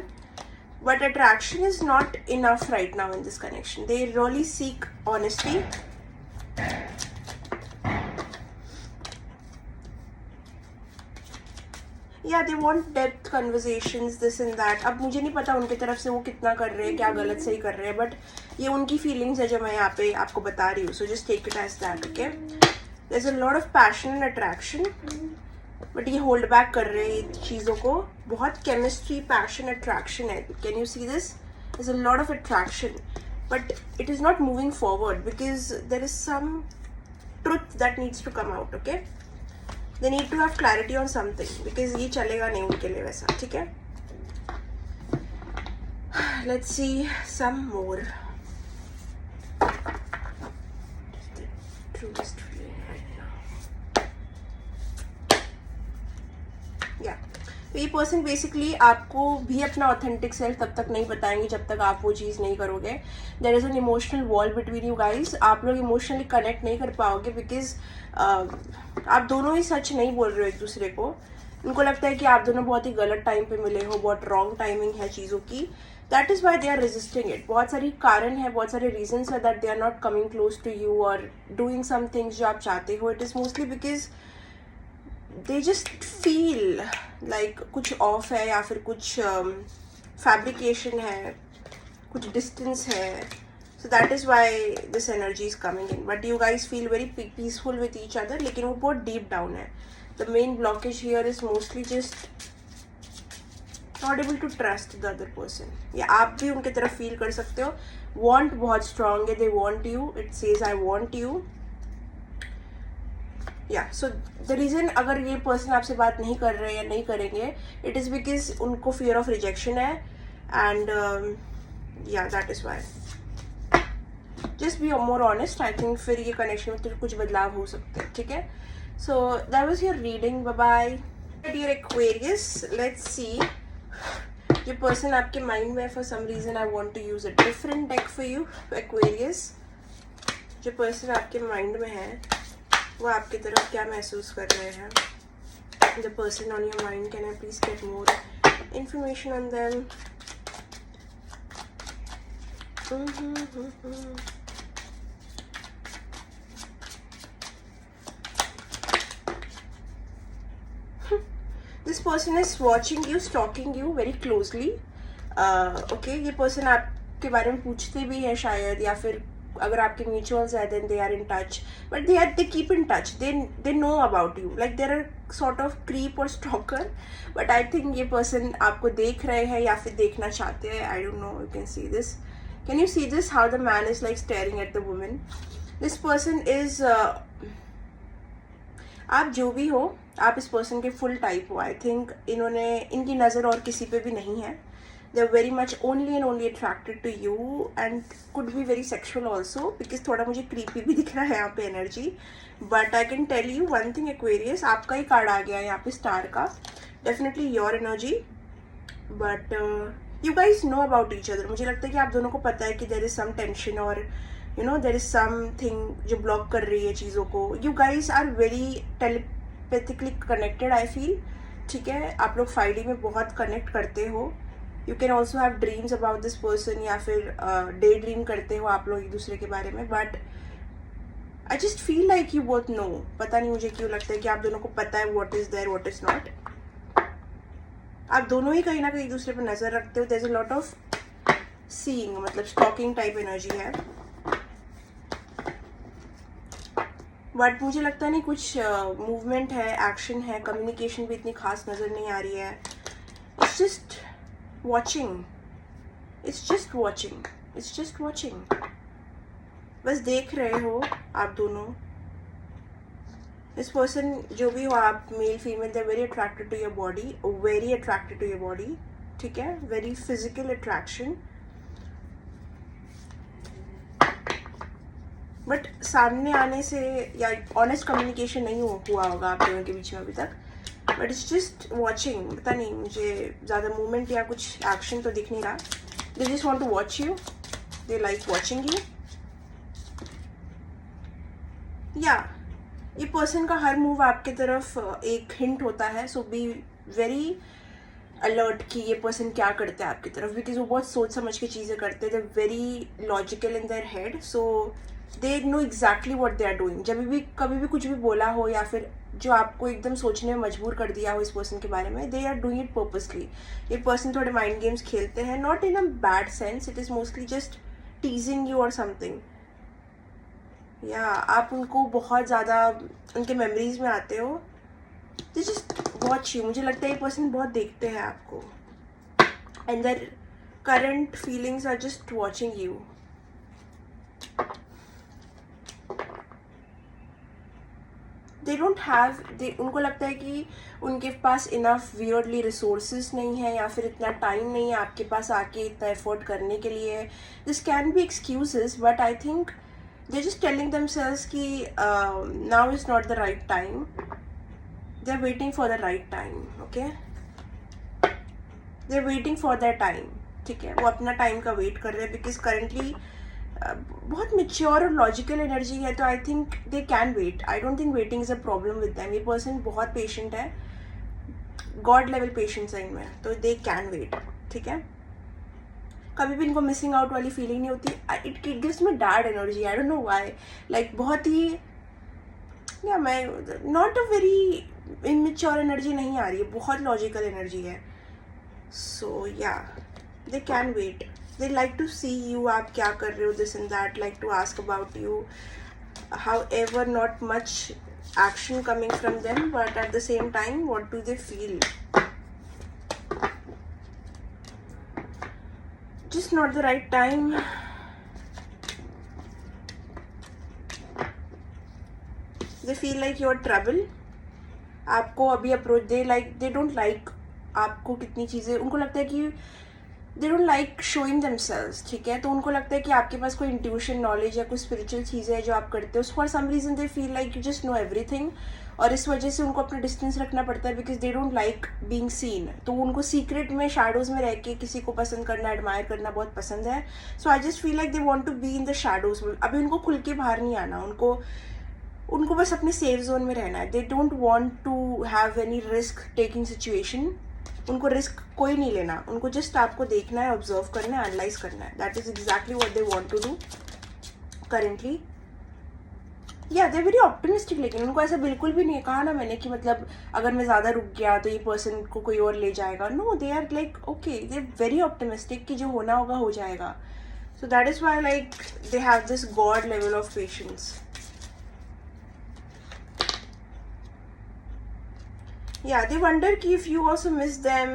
but attraction is not enough right now in this connection. They really seek honesty. या they want depth conversations, this and that. अब मुझे नहीं पता उनकी तरफ से वो कितना कर रहे हैं, क्या गलत सही कर रहे हैं, बट ये उनकी फीलिंग्स है जो मैं यहाँ पे आपको बता रही हूँ. So just take it as that. Okay, there is a lot of passion and attraction. But ये होल्ड बैक कर रहे हैं चीज़ों को. बहुत केमिस्ट्री, पैशन, अट्रैक्शन है. Can you see this? Is a lot of attraction, but it is not moving forward because there is some truth that needs to come out. Okay, they need to have clarity on something because ये चलेगा नहीं उनके लिए वैसा. ठीक है, let's see some more. The truest feeling right now. Yeah, तो ये पर्सन बेसिकली आपको भी अपना ऑथेंटिक सेल्फ तब तक नहीं बताएंगे जब तक आप वो चीज़ नहीं करोगे. There is an emotional wall between you guys. आप लोग इमोशनली कनेक्ट नहीं कर पाओगे बिकॉज आप दोनों ही सच नहीं बोल रहे हो एक दूसरे को. उनको लगता है कि आप दोनों बहुत ही गलत टाइम पे मिले हो, बहुत रॉन्ग टाइमिंग है चीज़ों की. That is why they are resisting it. बहुत सारी कारण है, बहुत सारे रीजन्स है that they are not coming close to you और डूइंग सम थिंग्स जो आप चाहते हो. It is mostly because they just feel like कुछ ऑफ है या फिर कुछ फैब्रिकेशन है, कुछ डिस्टेंस है. So that is why this energy is coming in. But you guys feel very peaceful with each other, लेकिन वो बहुत डीप डाउन है. The main blockage here is mostly just not able to trust the other person. या आप भी उनकी तरफ feel कर सकते हो. वॉन्ट बहुत स्ट्रांग है. They want you. It says I want you. या सो द रीज़न अगर ये पर्सन आपसे बात नहीं कर रहे या नहीं करेंगे, इट इज़ बिकॉज उनको फियर ऑफ रिजेक्शन है. एंड या that is Y. Just be more honest. I think फिर ये कनेक्शन में तो कुछ बदलाव हो सकते हैं. ठीक है, so that was your reading. Bye bye dear Aquarius. Let's see जो पर्सन आपके माइंड में है. For some reason I want to use a different deck for you Aquarius. जो पर्सन आपके माइंड में है वो आपकी तरफ क्या महसूस कर रहे हैं. The person on your mind, can I please get more information on them. This person is watching you, stalking you very closely. Okay, ये पर्सन आपके बारे में पूछते भी है शायद, या फिर अगर आपके म्यूचुअल्स है then they are in touch. But they keep in touch. They know about you. Like there are sort of creep और स्टॉकर. बट आई थिंक ये पर्सन आपको देख रहे हैं या फिर देखना चाहते हैं. I don't know. You can see this. Can you see this how the man is like staring at the woman. This person is आप जो भी हो, आप इस पर्सन के फुल टाइप हो. आई थिंक इनकी नज़र और किसी पे भी नहीं है. they are very much only and only attracted to you and could be very sexual also because थोड़ा मुझे creepy भी दिख रहा है यहाँ पे energy. but I can tell you one thing Aquarius, आपका ही कार्ड आ गया है यहाँ पे स्टार का. definitely your energy, but you guys know about each other. मुझे लगता है कि आप दोनों को पता है कि there is some tension और you know there is something जो block कर रही है चीज़ों को. you guys are very telepathically connected I feel. ठीक है, आप लोग 5D में बहुत कनेक्ट करते हो. You can also have dreams about this person, या फिर डे ड्रीम करते हो आप लोग एक दूसरे के बारे में. But I just feel like you both know. पता नहीं मुझे क्यों लगता है कि आप दोनों को पता है what is there, what is not. आप दोनों ही कहीं ना कहीं एक दूसरे पर नजर रखते हो. There is a lot of seeing, मतलब स्टॉकिंग टाइप एनर्जी है. बट मुझे लगता नहीं कुछ मूवमेंट है, एक्शन है, कम्युनिकेशन भी इतनी खास नजर नहीं आ रही है. It's just watching. It's just watching. It's just watching. बस देख रहे हो आप दोनों. इस पर्सन जो भी हो आप, male female, they're very attracted to your body, very attracted to your body. ठीक है, very physical attraction. बट सामने आने से या ऑनेस्ट कम्युनिकेशन नहीं हुआ होगा आप दोनों के बीच में अभी तक. But it's just watching. पता नहीं मुझे ज़्यादा मूवमेंट या कुछ एक्शन तो दिख नहीं रहा. They just want to watch you. They like watching you. या ये पर्सन का हर मूव आपके तरफ एक हिंट होता है. सो बी वेरी अलर्ट कि ये पर्सन क्या करते हैं आपकी तरफ, बिकॉज वो बहुत सोच समझ के चीज़ें करते हैं. They very logical in their head. So they know exactly what they are doing. जब भी कभी भी कुछ भी बोला हो या फिर जो आपको एकदम सोचने में मजबूर कर दिया हो इस पर्सन के बारे में, they are doing it purposely. ये पर्सन थोड़े माइंड गेम्स खेलते हैं, not in a bad sense. It is mostly just teasing you और समथिंग. या आप उनको बहुत ज़्यादा उनके मेमोरीज में आते हो. दे जस्ट वॉच यू, मुझे लगता है ये पर्सन बहुत देखते हैं आपको, and their current feelings are just watching you. They don't have, उनको लगता है कि उनके पास इनफ वियर्डली रिसोर्सेज नहीं है, या फिर इतना टाइम नहीं है आपके पास आके इतना एफर्ट करने के लिए. This can be excuses, but I think they just telling themselves कि now is not the right time. They are waiting for the right time. Okay, they are waiting for that time. ठीक है, वो अपना time का wait कर रहे हैं, because currently बहुत मेच्योर और लॉजिकल एनर्जी है, तो I think they can wait. I don't think waiting is a problem with them. ये पर्सन बहुत पेशेंट है, गॉड लेवल पेशेंस है इनमें, तो दे कैन वेट. ठीक है, कभी भी इनको मिसिंग आउट वाली फीलिंग नहीं होती. It gives me dad energy, I don't know why. Like बहुत ही, या मैं not a very immature energy नहीं आ रही है, बहुत लॉजिकल एनर्जी है. सो या, they can wait. They like to see you, आप क्या कर रहे हो, this and that, like to ask about you. However, not much action coming from them, but at the same time, what do they feel? Just not the right time. They feel like you're trouble. आपको अभी approach, they don't like आपको कितनी चीज़ें, उनको लगता है कि they don't like showing themselves. ठीक है, तो उनको लगता है कि आपके पास कोई इंट्यूशन नॉलेज या कोई स्पिरिचुअल चीज़ है जो आप करते हो. For some reason they feel like you just know everything, और इस वजह से उनको अपना डिस्टेंस रखना पड़ता है, because they don't like being seen. तो उनको सीक्रेट में, शैडोज़ में रह के किसी को पसंद करना, एडमायर करना बहुत पसंद है. So I just feel like they want to be in the shadows. अभी उनको खुल के बाहर नहीं आना, उनको बस अपने सेफ जोन में रहना है. They don't want to have any risk taking situation. उनको रिस्क कोई नहीं लेना, उनको जस्ट आपको देखना है, ऑब्जर्व करना है, एनालाइज करना है. That is exactly what they want to do currently. Yeah they very optimistic, लेकिन उनको ऐसा बिल्कुल भी नहीं है, कहा ना मैंने कि मतलब अगर मैं ज़्यादा रुक गया तो ये पर्सन को कोई और ले जाएगा. No, they are like okay, they very optimistic कि जो होना होगा हो जाएगा. So that is why like they have this god level of patience. Yeah, they wonder कि if you also miss them.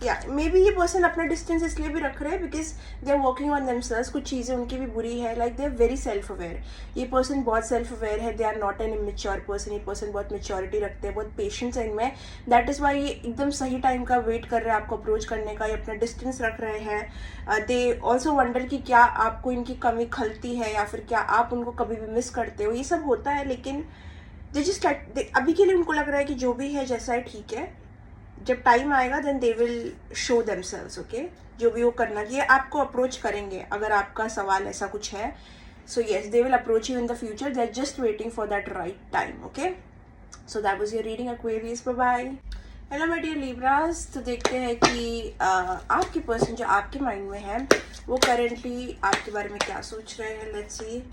Yeah, maybe ये पर्सन अपना distance इसलिए भी रख रहे हैं because they are working on themselves. कुछ चीज़ें उनकी भी बुरी है, like they are very self aware. ये पर्सन बहुत सेल्फ अवेयर है, they are not an immature person. ये पर्सन बहुत मेच्योरिटी रखते हैं, बहुत पेशेंस है इनमें. दैट इज़ वाई ये एकदम सही टाइम का वेट कर रहे हैं आपको अप्रोच करने का, ये अपना डिस्टेंस रख रहे हैं. दे ऑल्सो वंडर कि क्या आपको इनकी कमी खलती है, या फिर क्या आप उनको कभी भी मिस करते हो. ये सब होता है, लेकिन दे जस्ट अभी के लिए उनको लग रहा है कि जो भी है जैसा है ठीक है. जब टाइम आएगा then they will show themselves. Okay, जो भी वो करना चाहिए आपको अप्रोच करेंगे अगर आपका सवाल ऐसा कुछ है. So yes, they will approach you in the future. They are just waiting for that right time. Okay, so that was your reading Aquarius. Bye bye. Hello my dear Libras. तो देखते हैं कि आपके पर्सन जो आपके mind में है वो करेंटली आपके बारे में क्या सोच रहे हैं. Let's see.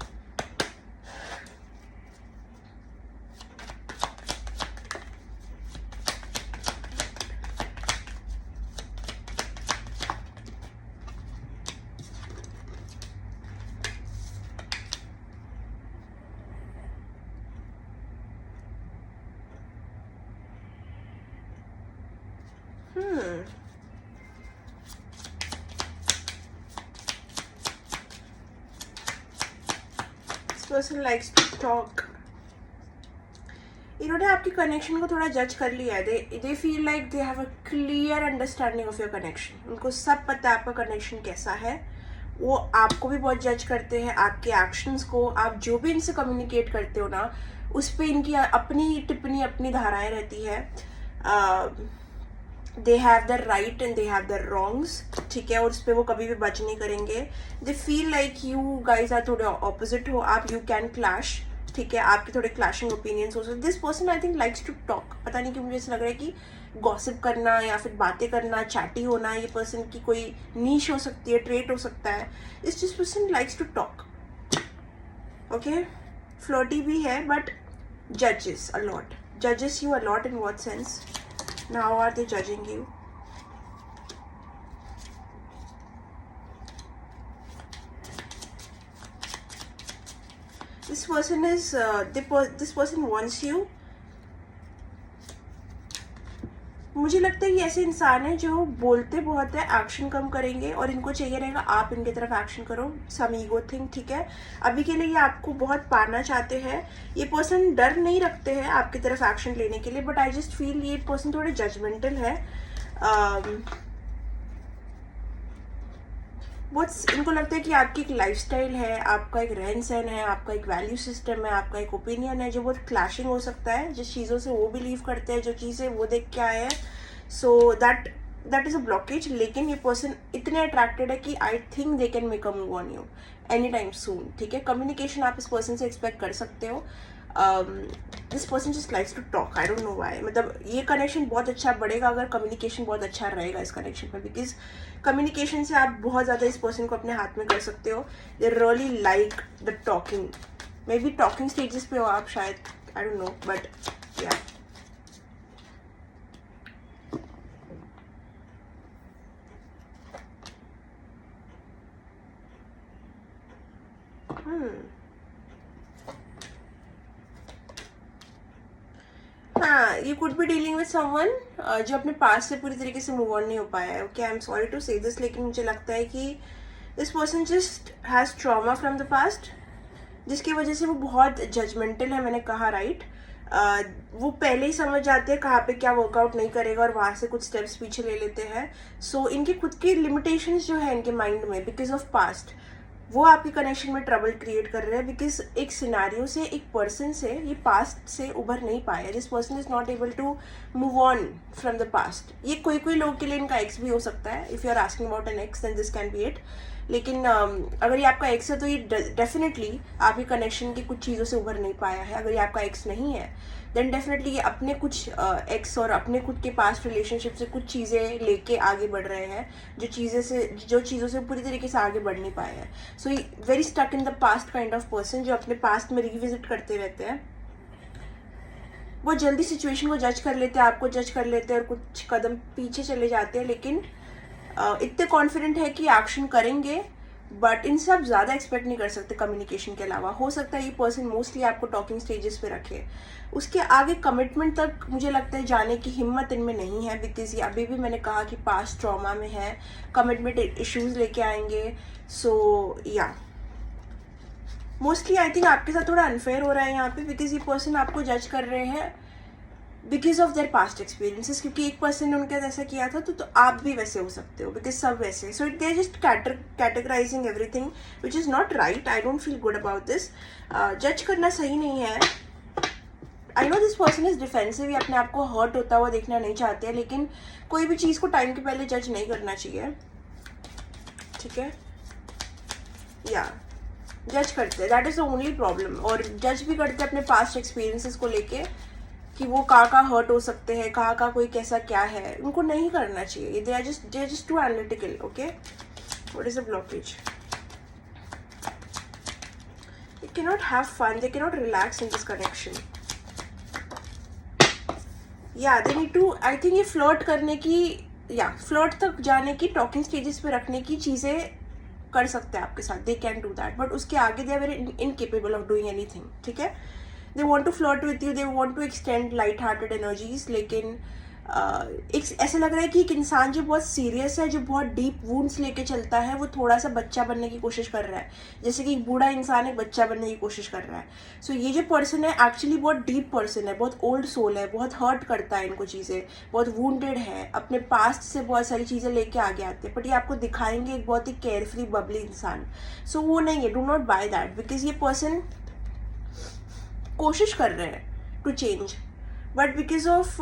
This person likes to talk. इन्होंने आपके कनेक्शन को थोड़ा जज कर लिया है. They feel like they have a clear understanding of your connection. उनको सब पता है आपका कनेक्शन कैसा है. वो आपको भी बहुत जज करते हैं, आपके एक्शंस को. आप जो भी इनसे कम्युनिकेट करते हो ना, उस पर इनकी अपनी टिप्पणी, अपनी धाराएं रहती है. They have the right and they have the wrongs. ठीक है, और उस पर वो कभी भी बच नहीं करेंगे. They feel like you guys are थोड़े ऑपोजिट हो आप. You can clash. ठीक है, आपके थोड़े क्लैशिंग ओपिनियंस हो सकते. This person I think likes to talk. पता नहीं क्यों मुझे ऐसा लग रहा है कि गॉसिप करना या फिर बातें करना, चैटी होना, ये पर्सन की कोई नीश हो सकती है, ट्रेट हो सकता है. This person likes to talk. Okay, flirty भी है, बट जजेस a lot. Judges you a lot in what sense? Now are they judging you? This person is this person wants you, मुझे लगता है ये ऐसे इंसान है जो बोलते बहुत है, एक्शन कम करेंगे, और इनको चाहिए रहेगा आप इनकी तरफ एक्शन करो, सम ईगो थिंग, ठीक है। अभी के लिए ये आपको बहुत पाना चाहते हैं। ये पर्सन डर नहीं रखते हैं आपकी तरफ एक्शन लेने के लिए, बट आई जस्ट फील ये पर्सन थोड़े जजमेंटल है। बहुत इनको लगता है कि आपकी एक लाइफस्टाइल है, आपका एक रहन सहन है, आपका एक वैल्यू सिस्टम है, आपका एक ओपिनियन है जो बहुत क्लैशिंग हो सकता है जिस चीज़ों से वो बिलीव करते हैं, जो चीज़ें वो देख के आए हैं। So that is a blockage. लेकिन ये पर्सन इतने अट्रैक्टेड है कि आई think they can make a move on you any time soon, ठीक है। कम्युनिकेशन आप इस पर्सन से एक्सपेक्ट कर सकते हो। This person just likes to talk, I don't know why. मतलब ये कनेक्शन बहुत अच्छा बढ़ेगा अगर कम्युनिकेशन बहुत अच्छा रहेगा इस कनेक्शन में, बिकॉज कम्युनिकेशन से आप बहुत ज़्यादा इस पर्सन को अपने हाथ में कर सकते हो। दे really like the talking, may be talking stages पे हो आप शायद, आई डोंट नो, बट या हाँ, you could be dealing with someone जो अपने पास से पूरी तरीके से मूव ऑन नहीं हो पाया है। Okay, I am sorry to say this, लेकिन मुझे लगता है कि this person just has trauma from the past, जिसकी वजह से वो बहुत जजमेंटल है। मैंने कहा राइट, वो पहले ही समझ जाते हैं कहाँ पे क्या वर्कआउट नहीं करेगा और वहाँ से कुछ स्टेप्स पीछे ले लेते हैं। सो इनके खुद की लिमिटेशंस जो है इनके माइंड में बिकॉज ऑफ पास्ट, वो आपके कनेक्शन में ट्रबल क्रिएट कर रहे हैं। बिकॉज एक सिनारियो से, एक पर्सन से ये पास्ट से उभर नहीं पाया। This person is not able to move on from the past. ये कोई कोई लोग के लिए इनका एक्स भी हो सकता है। If you are asking about an ex then this can be it. लेकिन अगर ये आपका एक्स है तो ये डेफिनेटली आपके कनेक्शन की कुछ चीज़ों से उभर नहीं पाया है। अगर ये आपका एक्स नहीं है देन डेफिनेटली ये अपने कुछ एक्स और अपने खुद के पास्ट रिलेशनशिप से कुछ चीज़ें लेके आगे बढ़ रहे हैं, जो चीज़ों से पूरी तरीके से आगे बढ़ नहीं पाए हैं। सो ये very stuck in the past kind of person, जो अपने पास्ट में रिविजिट करते रहते हैं। बहुत जल्दी सिचुएशन को जज कर लेते हैं, आपको जज कर लेते हैं और कुछ कदम पीछे चले जाते हैं। लेकिन इतने कॉन्फिडेंट है कि एक्शन करेंगे, बट इनसे आप ज़्यादा एक्सपेक्ट नहीं कर सकते कम्युनिकेशन के अलावा। हो सकता है ये पर्सन मोस्टली आपको टॉकिंग स्टेजेस पे रखे, उसके आगे कमिटमेंट तक मुझे लगता है जाने की हिम्मत इनमें नहीं है। बिकॉज ये अभी भी मैंने कहा कि पास्ट ट्रॉमा में है, कमिटमेंट इश्यूज लेके आएंगे। सो या मोस्टली आई थिंक आपके साथ थोड़ा अनफेयर हो रहा है यहाँ पे, बिकॉज ये पर्सन आपको जज कर रहे हैं because of their past experiences. क्योंकि एक पर्सन ने उनके साथ ऐसा किया था तो आप भी वैसे हो सकते हो, बिकॉज सब वैसे। So they are just categorising everything which is not right. I don't feel good about this. जज करना सही नहीं है। I know this person is defensive, ये अपने आप को हर्ट होता हुआ देखना नहीं चाहते हैं, लेकिन कोई भी चीज़ को टाइम के पहले जज नहीं करना चाहिए, ठीक है। या जज करते हैं, that is the only problem. और जज भी करते हैं अपने पास्ट एक्सपीरियंसेस को लेके कि वो कहाँ हर्ट हो सकते हैं, कहाँ कोई कैसा क्या है। उनको नहीं करना चाहिए। They are just too analytical. Okay, what is the blockage? They cannot have fun, they cannot relax in this connection. Yeah, they need to, I think ये फ्लर्ट करने की, या फ्लर्ट तक जाने की, टॉकिंग स्टेजेस पे रखने की चीज़ें कर सकते हैं आपके साथ। They can do that, but उसके आगे they are very incapable of doing anything, ठीक है। They want to flirt with you, they want to extend light hearted energies, लेकिन एक ऐसा लग रहा है कि एक इंसान जो बहुत सीरियस है, जो बहुत डीप वूंड्स लेके चलता है, वो थोड़ा सा बच्चा बनने की कोशिश कर रहा है, जैसे कि एक बूढ़ा इंसान एक बच्चा बनने की कोशिश कर रहा है। सो ये जो पर्सन है एक्चुअली बहुत डीप पर्सन है, बहुत ओल्ड सोल है, बहुत हर्ट करता है इनको चीज़ें, बहुत वूंडेड है, अपने पास्ट से बहुत सारी चीज़ें लेके आगे आते हैं, बट ये आपको दिखाएंगे एक बहुत ही केयरफ्री बबली इंसान। सो वो नहीं है, do not buy that, because ये पर्सन कोशिश कर रहे हैं to change, but because of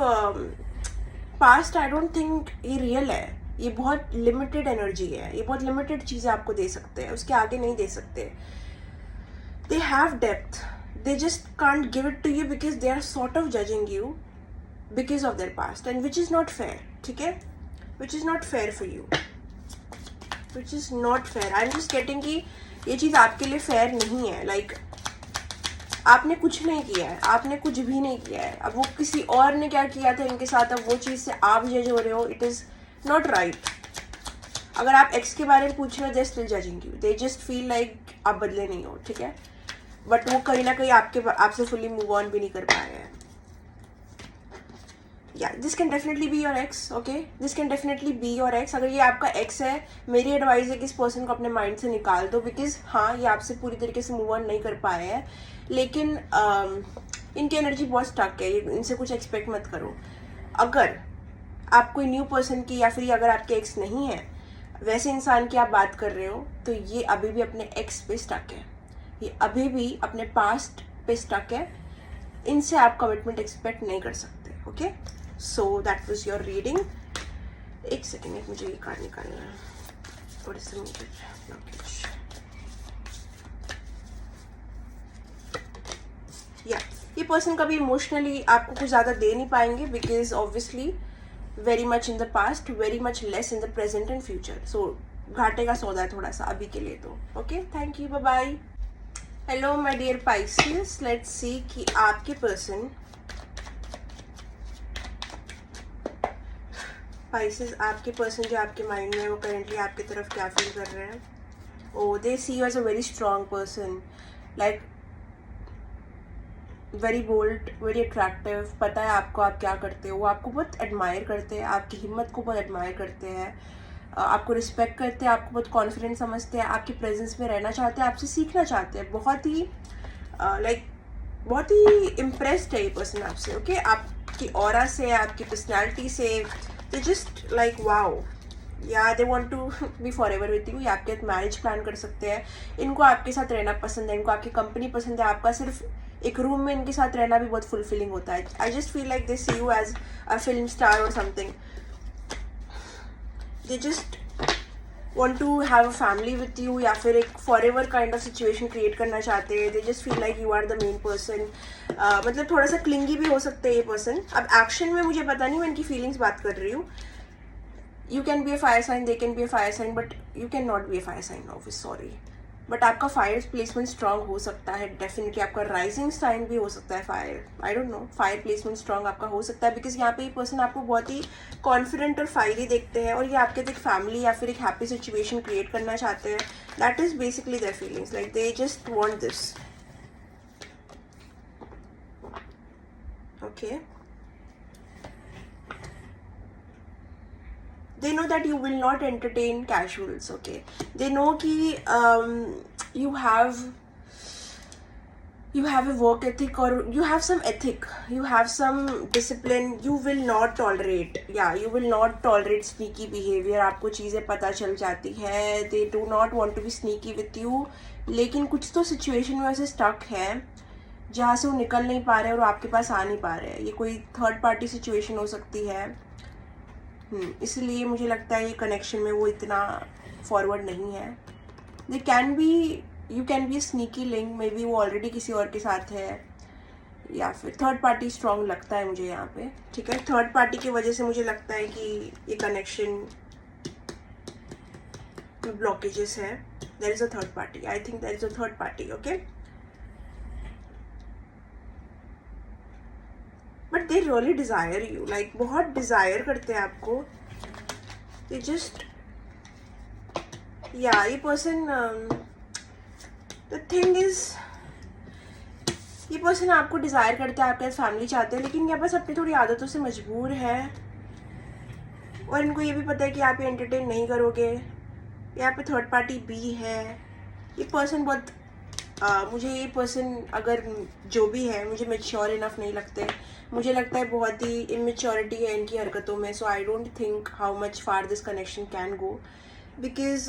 past I don't think ये रियल है। ये बहुत लिमिटेड एनर्जी है, ये बहुत लिमिटेड चीज़ें आपको दे सकते हैं, उसके आगे नहीं दे सकते। They have depth, they just can't give it to you because they are sort of judging you because of their past, and which is not fair, ठीक है। Which is not fair for you, which is not fair. I am just getting कि ये चीज़ आपके लिए fair नहीं है। Like आपने कुछ नहीं किया है, आपने कुछ भी नहीं किया है, अब वो किसी और ने क्या किया था इनके साथ, अब वो चीज़ से आप जज हो रहे हो। It is not right. अगर आप एक्स के बारे में पूछ रहे हो, they still judging you, they just feel like आप बदले नहीं हो, ठीक है, बट वो कहीं ना कहीं आपसे फुली मूव ऑन भी नहीं कर पाए हैं। या this can definitely be your x. Okay, this can definitely be your x. अगर ये आपका एक्स है, मेरी एडवाइस है कि इस पर्सन को अपने माइंड से निकाल दो, बिकॉज हाँ ये आपसे पूरी तरीके से मूव ऑन नहीं कर पाए हैं, लेकिन इनकी एनर्जी बहुत स्टक है. इनसे कुछ एक्सपेक्ट मत करो. अगर आप कोई न्यू पर्सन की, या फिर अगर आपके एक्स नहीं है, वैसे इंसान की आप बात कर रहे हो, तो ये अभी भी अपने एक्स पे स्टक है, ये अभी भी अपने पास्ट पे स्टक है. इनसे आप कमिटमेंट एक्सपेक्ट नहीं कर सकते. Okay, so that was your reading. एक सेकेंड, एक मुझे ये कार्ड निकालना है, थोड़े से मुझे ब्लॉकेज. या ये पर्सन कभी इमोशनली आपको कुछ ज़्यादा दे नहीं पाएंगे, because obviously very much in the past, very much less in the present and future. So घाटे का सौदा है थोड़ा सा अभी के लिए तो. Okay, thank you, bye bye. Hello my dear Pisces, let's see कि आपके पर्सन, पाइसेस आपके पर्सन जो आपके माइंड में, वो करेंटली आपकी तरफ क्या फील कर रहे हैं. Oh, they see you as a very strong person, like very bold, very attractive. पता है आपको आप क्या करते हो. वो आपको बहुत एडमायर करते हैं, आपकी हिम्मत को बहुत एडमायर करते हैं, आपको रिस्पेक्ट करते हैं, आपको बहुत कॉन्फिडेंट समझते हैं, आपके प्रेजेंस में रहना चाहते हैं, आपसे सीखना चाहते हैं. बहुत ही बहुत ही इम्प्रेस्ड है ये पर्सन आपसे. ओके, आपकी ऑरा से, आपकी पर्सनैलिटी से. They just like wow, yeah they want to be forever with you. या आपके साथ मैरिज प्लान कर सकते हैं. इनको आपके साथ रहना पसंद है, इनको आपकी कंपनी पसंद है. आपका सिर्फ एक रूम में इनके साथ रहना भी बहुत फुलफिलिंग होता है. I just feel like they see you as a film star or something. They just want to have a family with you, या फिर एक forever kind of situation create करना चाहते हैं. they just feel like you are the main person. मतलब थोड़ा सा clingy भी हो सकते हैं ये पर्सन. अब एक्शन में मुझे पता नहीं, मैं इनकी फीलिंग्स बात कर रही हूँ. you can be a fire sign, they can be a fire sign, but you cannot be a fire sign obviously, sorry. But आपका फायर प्लेसमेंट स्ट्रांग हो सकता है डेफिनेटली. आपका राइजिंग साइन भी हो सकता है fire. I don't no, fire placement strong आपका हो सकता है, बिकॉज यहाँ पे ये पर्सन आपको बहुत ही कॉन्फिडेंट और फायरी देखते हैं, और ये आपके एक फैमिली या फिर एक हैप्पी सिचुएशन क्रिएट करना चाहते हैं. That is basically their feelings, like they just want this. Okay, they know that you will not entertain casuals. Okay, they know कि you have a work ethic, or you have some ethic, you have some discipline. You will not tolerate, you will not tolerate sneaky behavior. आपको चीज़ें पता चल जाती है. they do not want to be sneaky with you, लेकिन कुछ तो situation में ऐसे स्टक है जहाँ से वो निकल नहीं पा रहे और आपके पास आ नहीं पा रहे हैं. ये कोई थर्ड पार्टी सिचुएशन हो सकती है. इसलिए मुझे लगता है ये कनेक्शन में वो इतना फॉरवर्ड नहीं है. दे can be, you can be sneaky link, may be वो ऑलरेडी किसी और के साथ है, या फिर थर्ड पार्टी स्ट्रॉन्ग लगता है मुझे यहाँ पे. ठीक है, थर्ड पार्टी की वजह से मुझे लगता है कि ये कनेक्शन में ब्लॉकेजेस है. There is a third party, I think there is a third party. Okay, but they really desire you, like बहुत डिज़ायर करते हैं आपको. दे जस्ट, या ये पर्सन, द थिंग इज, ये पर्सन आपको डिज़ायर करते हैं, आपके साथ फैमिली चाहते हैं, लेकिन यहाँ बस अपनी थोड़ी आदतों से मजबूर है, और इनको ये भी पता है कि आप ये एंटरटेन नहीं करोगे. यहाँ पे थर्ड पार्टी भी है. ये पर्सन बहुत मुझे ये पर्सन अगर जो भी है, मुझे मेच्योर इनफ नहीं लगते. मुझे लगता है बहुत ही इमेच्योरिटी है इनकी हरकतों में. So I don't think how much far this connection can go, because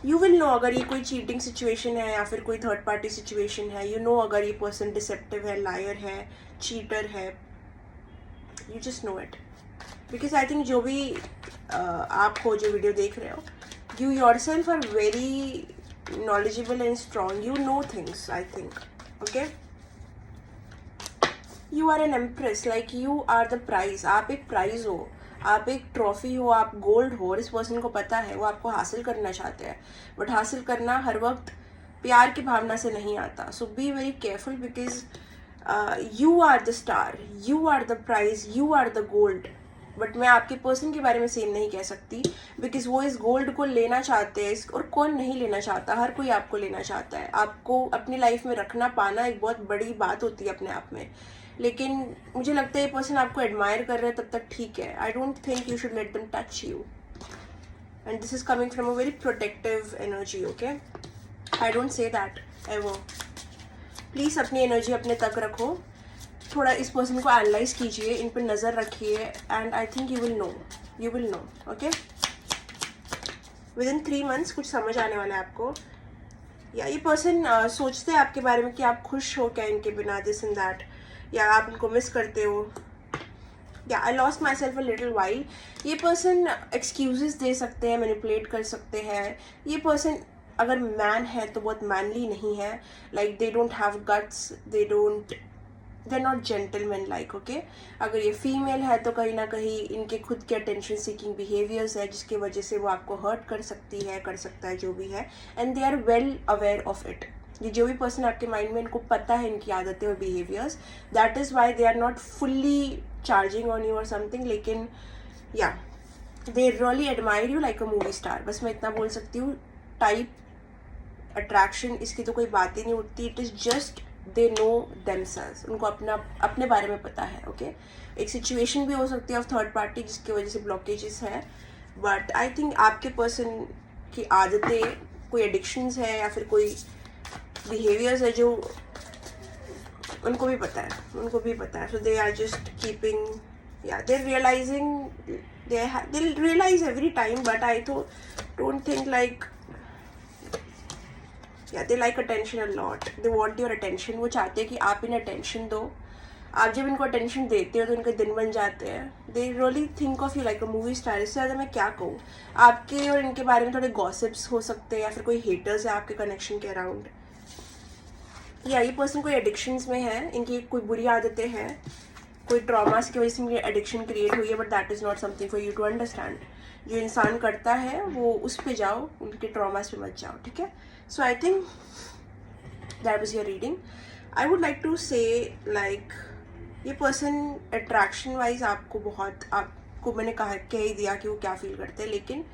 you will know अगर ये कोई चीटिंग सिचुएशन है या फिर कोई थर्ड पार्टी सिचुएशन है. यू नो अगर ये पर्सन डिसेप्टिव है, लायर है, चीटर है. You just know it, because I think जो भी आप हो, जो वीडियो देख रहे हो, you yourself are very knowledgeable and strong. You know things, I think. Okay, you are an empress, like you are the prize. आप एक प्राइज हो, आप एक ट्रॉफी हो, आप गोल्ड हो, और इस पर्सन को पता है वो आपको हासिल करना चाहते हैं. बट हासिल करना हर वक्त प्यार की भावना से नहीं आता. So be very careful, because you are the star, you are the prize, you are the gold. But मैं आपके पर्सन के बारे में सेम नहीं कह सकती, बिकॉज वो इस गोल्ड को लेना चाहते हैं, और कौन नहीं लेना चाहता, हर कोई आपको लेना चाहता है। आपको अपनी लाइफ में रखना पाना एक बहुत बड़ी बात होती है अपने आप में, लेकिन मुझे लगता है ये पर्सन आपको एडमायर कर रहे हैं, तब तक ठीक है। आई don't think you should let them touch you, and this is coming from a very protective energy, okay. I don't say that ever. Please अपनी एनर्जी अपने तक रखो, थोड़ा इस पर्सन को एनालाइज कीजिए, इन पर नज़र रखिए, and I think you will know, okay. Within 3 months कुछ समझ आने वाला है आपको। या ये पर्सन सोचते हैं आपके बारे में कि आप खुश हो क्या इनके बिना, दिस एंड दैट, या आप इनको मिस करते हो। या I lost my self a little while. ये पर्सन एक्सक्यूजेस दे सकते हैं, मैनिपुलेट कर सकते हैं। ये पर्सन अगर मैन है तो बहुत मैनली नहीं है, like they don't have guts, they are not gentleman like, okay. अगर ये फीमेल है तो कहीं ना कहीं इनके खुद के अटेंशन सीकिंग बिहेवियर्स है, जिसकी वजह से वो आपको हर्ट कर सकता है जो भी है, and they are well aware of it. ये जो भी पर्सन आपके माइंड में, इनको पता है इनकी आदतें और behaviours, that is why they are not fully charging on you और समथिंग, लेकिन yeah they really admire you like a movie star. बस मैं इतना बोल सकती हूँ। टाइप, अट्रैक्शन, इसकी तो कोई बात ही नहीं उठती। It is just they know themselves, उनको अपने बारे में पता है, ओके। एक सिचुएशन भी हो सकती है ऑफ थर्ड पार्टी जिसकी वजह से ब्लॉकेजेस है, बट आई थिंक आपके पर्सन की आदतें, कोई एडिक्शंस है या फिर कोई बिहेवियर्स है जो उनको भी पता है, so they are just keeping, या they realising, they realise every time, but I तो डोंट थिंक लाइक, या they like attention a lot, they want your attention. वो चाहते हैं कि आप इन्हें अटेंशन दो। आप जब इनको अटेंशन देते हो तो इनके दिन बन जाते हैं। They really think of you like a movie star. इससे ज़्यादा मैं क्या कहूँ। आपके और इनके बारे में थोड़े गॉसिप्स हो सकते हैं, या फिर कोई हेटर्स है आपके कनेक्शन के अराउंड, या ये पर्सन कोई एडिक्शंस में है, इनकी कोई बुरी आदतें हैं, कोई ट्रॉमास की वजह से इनकी एडिक्शन क्रिएट हुई है, but that is not something for you to understand. जो इंसान करता है वो उस पे जाओ, उनके ट्रॉमास पे मत जाओ, ठीक है। So I think that was your reading. I would like to say like, ये पर्सन अट्रैक्शन वाइज आपको मैंने कह ही दिया कि वो क्या फील करते हैं, लेकिन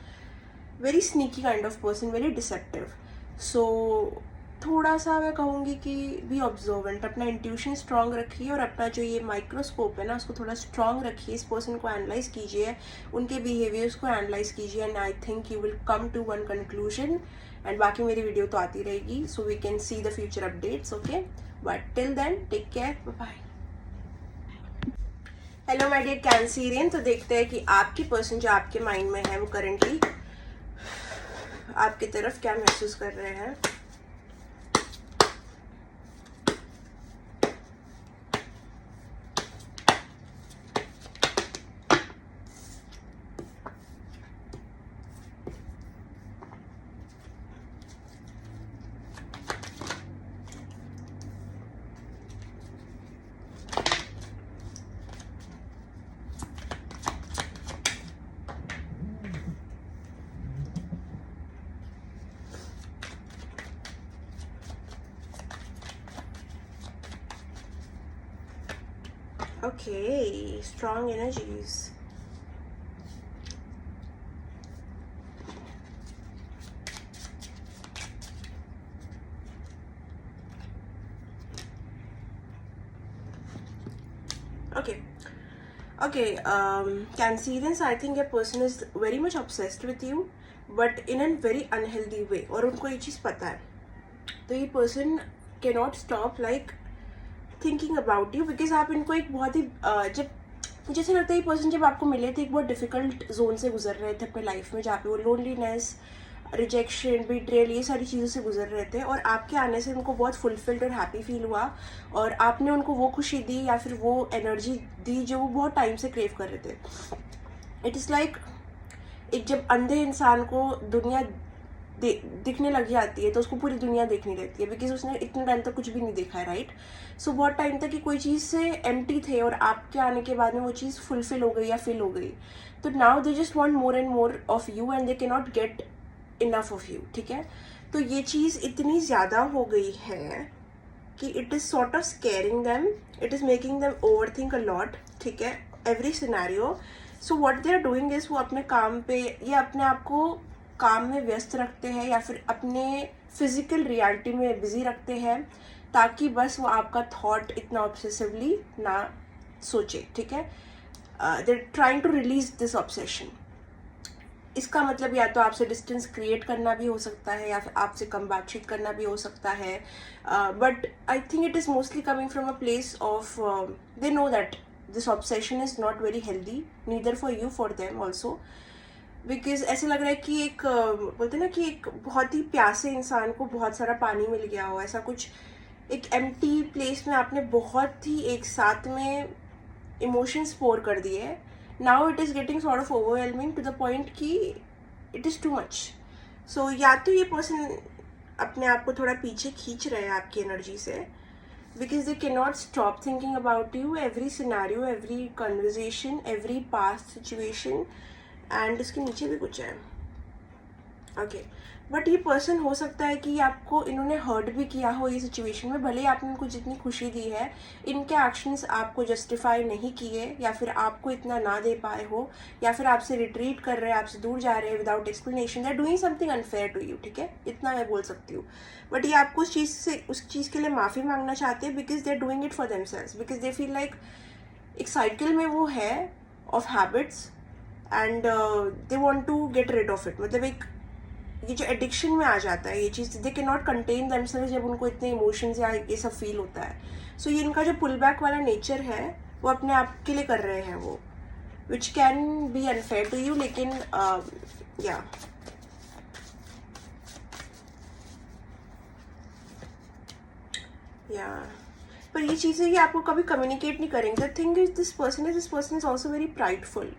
very sneaky kind of person, very deceptive. So थोड़ा सा मैं कहूँगी कि बी ऑब्जर्वेंट, अपना इंट्यूशन स्ट्रांग रखिए, और अपना जो ये माइक्रोस्कोप है ना उसको थोड़ा स्ट्रांग रखिए। इस पर्सन को एनालाइज कीजिए, उनके बिहेवियर्स को एनालाइज कीजिए, and I think you will come to one conclusion. And बाकी मेरी वीडियो तो आती रहेगी, so we can see the future updates, okay. But till then take care, bye. Hello my dear Cancerian. तो देखते हैं कि आपकी पर्सन जो आपके माइंड में है वो करेंटली आपकी तरफ क्या महसूस कर रहे हैं। Okay, strong energies. Okay, Cancerians, I think a person is very much obsessed with you, but in a very unhealthy way, और उनको ये चीज़ पता है। तो ये person cannot stop like thinking about you, because आप इनको एक बहुत ही जब मुझे ऐसा लगता है ये पर्सन जब आपको मिले थे एक बहुत डिफिकल्ट जोन से गुजर रहे थे अपने लाइफ में, जहाँ पे वो लोनलीनेस, रिजेक्शन, बिट्रेयल, ये सारी चीज़ों से गुजर रहे थे, और आपके आने से उनको बहुत फुलफिल्ड और हैप्पी फील हुआ, और आपने उनको वो खुशी दी या फिर वो एनर्जी दी जो वो बहुत टाइम से क्रेव कर रहे थे। इट इज़ लाइक एक जब अंधे इंसान को दुनिया दिखने लग जाती है तो उसको पूरी दुनिया देखनी रहती है, बिकॉज उसने इतने टाइम तक कुछ भी नहीं देखा है, राइट। सो बहुत टाइम तक कि कोई चीज़ से एम्प्टी थे, और आपके आने के बाद में वो चीज़ फुलफिल हो गई या फिल हो गई, तो now they just want more and more of you, and they can not get enough of you, ठीक है। तो ये चीज़ इतनी ज़्यादा हो गई है कि it is sort of scaring them, it is making them over think a lot, ठीक है, every scenario. So what they are doing is वो अपने काम पे या अपने आप को काम में व्यस्त रखते हैं या फिर अपने फिजिकल रियलिटी में बिजी रखते हैं, ताकि बस वो आपका थॉट इतना ऑब्सेसिवली ना सोचे, ठीक है। They are trying to release this obsession. इसका मतलब या तो आपसे डिस्टेंस क्रिएट करना भी हो सकता है या फिर आपसे कम बातचीत करना भी हो सकता है, but I think it is mostly coming from a place of they know that this obsession is not very healthy, neither for you for them also, because ऐसे लग रहा है कि एक बोलते हैं ना कि एक बहुत ही प्यासे इंसान को बहुत सारा पानी मिल गया हो, ऐसा कुछ एक एम्प्टी प्लेस में आपने बहुत ही एक साथ में इमोशंस पोर कर दिए। Now it is getting sort of overwhelming to the point कि it is too much. So या तो ये पर्सन अपने आप को थोड़ा पीछे खींच रहे हैं आपकी एनर्जी से, because they can not stop thinking about you, every scenario, every conversation, every past situation, and इसके नीचे भी कुछ है, ओके। बट ये पर्सन हो सकता है कि आपको इन्होंने हर्ट भी किया हो ये सिचुएशन में, भले ही आपने उनको जितनी खुशी दी है, इनके एक्शंस आपको जस्टिफाई नहीं किए या फिर आपको इतना ना दे पाए हो, या फिर आपसे रिट्रीट कर रहे हैं, आपसे दूर जा रहे हैं without explanation, they are doing something unfair to you, ठीक है, इतना मैं बोल सकती हूँ। बट ये आपको उस चीज़ के लिए माफ़ी मांगना चाहते हैं, because they are doing it for themselves, because they feel like एक साइकिल में वो है of habits and they want to get rid of it. मतलब एक ये जो एडिक्शन में आ जाता है ये चीज़, they can not contain themselves जब उनको इतने इमोशंस या ये सब फील होता है। सो ये इनका जो पुल बैक वाला नेचर है वो अपने आप के लिए कर रहे हैं वो, which can be unfair to you, लेकिन या पर ये चीज़ें ये आपको कभी कम्युनिकेट नहीं करेंगे। The thing is this person is also very prideful.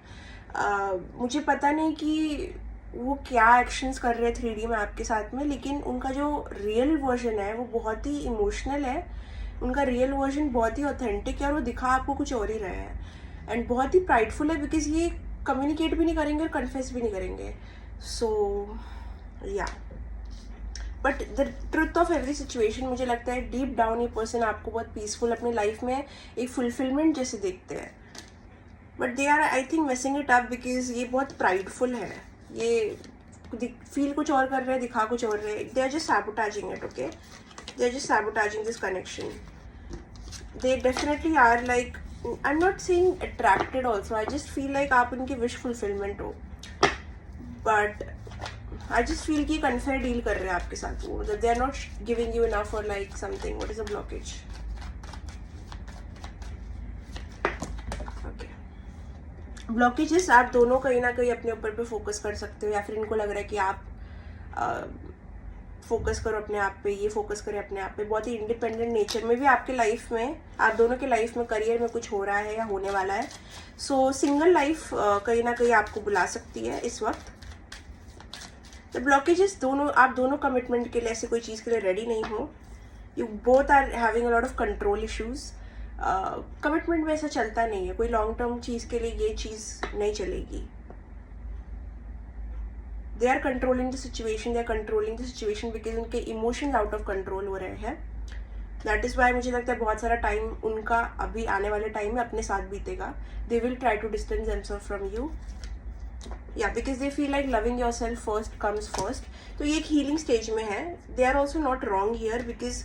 मुझे पता नहीं कि वो क्या एक्शंस कर रहे हैं 3D में आपके साथ में, लेकिन उनका जो रियल वर्जन है वो बहुत ही इमोशनल है, उनका रियल वर्जन बहुत ही ऑथेंटिक है और वो दिखा आपको कुछ और ही रहे हैं, एंड बहुत ही प्राइडफुल है, बिकॉज ये कम्युनिकेट भी नहीं करेंगे और कन्फेस भी नहीं करेंगे। सो या but the truth of every situation, मुझे लगता है डीप डाउन ये पर्सन आपको बहुत पीसफुल अपनी लाइफ में एक फुलफिलमेंट जैसे देखते हैं, but they are I think messing it up, because ये बहुत प्राइडफुल है, ये फील कुछ और कर रहे हैं, दिखा कुछ और रहे हैं, they are just sabotaging it, okay, they are just sabotaging this connection. They definitely are like, I am not saying attracted also, I just feel like आप उनकी विश फुलफिलमेंट हो, बट आई जस्ट फील कि एक unfair deal कर रहे हैं आपके साथ वो, मतलब they are not giving you enough or like something, what is a blockage. Blockages आप दोनों कहीं ना कहीं अपने ऊपर पे फोकस कर सकते हो, या फिर इनको लग रहा है कि आप फोकस करो अपने आप पे, ये फोकस करें अपने आप पे, बहुत ही इंडिपेंडेंट नेचर में भी आपके लाइफ में, आप दोनों के लाइफ में करियर में कुछ हो रहा है या होने वाला है। सो सिंगल लाइफ कहीं ना कहीं आपको बुला सकती है इस वक्त। तो ब्लॉकेजेस दोनों, आप दोनों कमिटमेंट के लिए, ऐसे कोई चीज़ के लिए रेडी नहीं हो, you both are having a lot of control issues. Commitment में ऐसा चलता नहीं है, कोई लॉन्ग टर्म चीज़ के लिए ये चीज़ नहीं चलेगी। They are controlling the situation, they are controlling the situation because उनके इमोशंस आउट ऑफ कंट्रोल हो रहे हैं। दैट इज़ वाई मुझे लगता है बहुत सारा टाइम उनका अभी आने वाले टाइम में अपने साथ बीतेगा। They will try to distance themself from you, या because they feel like loving yourself first comes first. तो ये एक हीलिंग स्टेज में है। They are also not wrong here, because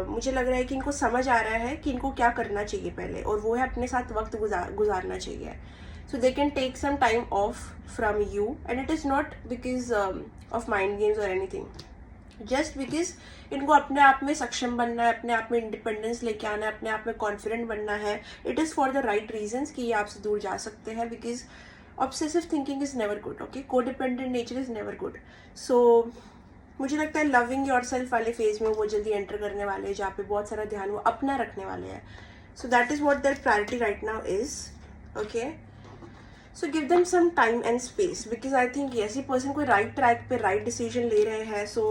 मुझे लग रहा है कि इनको समझ आ रहा है कि इनको क्या करना चाहिए पहले, और वो है अपने साथ वक्त गुजारना चाहिए। So they can take some time off from you, and it is not because of mind games or anything, just because इनको अपने आप में सक्षम बनना है, अपने आप में इंडिपेंडेंस लेके आना है, अपने आप में कॉन्फिडेंट बनना है। It is for the right reasons कि ये आपसे दूर जा सकते हैं, because obsessive thinking is never good, okay, codependent nature is never good. So मुझे लगता है लविंग योर सेल्फ वाले फेज में वो जल्दी एंटर करने वाले हैं, जहाँ पे बहुत सारा ध्यान वो अपना रखने वाले हैं। So that is what their priority right now is, okay. So give them some time and space, because I think ऐसी पर्सन कोई राइट ट्रैक पे राइट डिसीजन ले रहे हैं। सो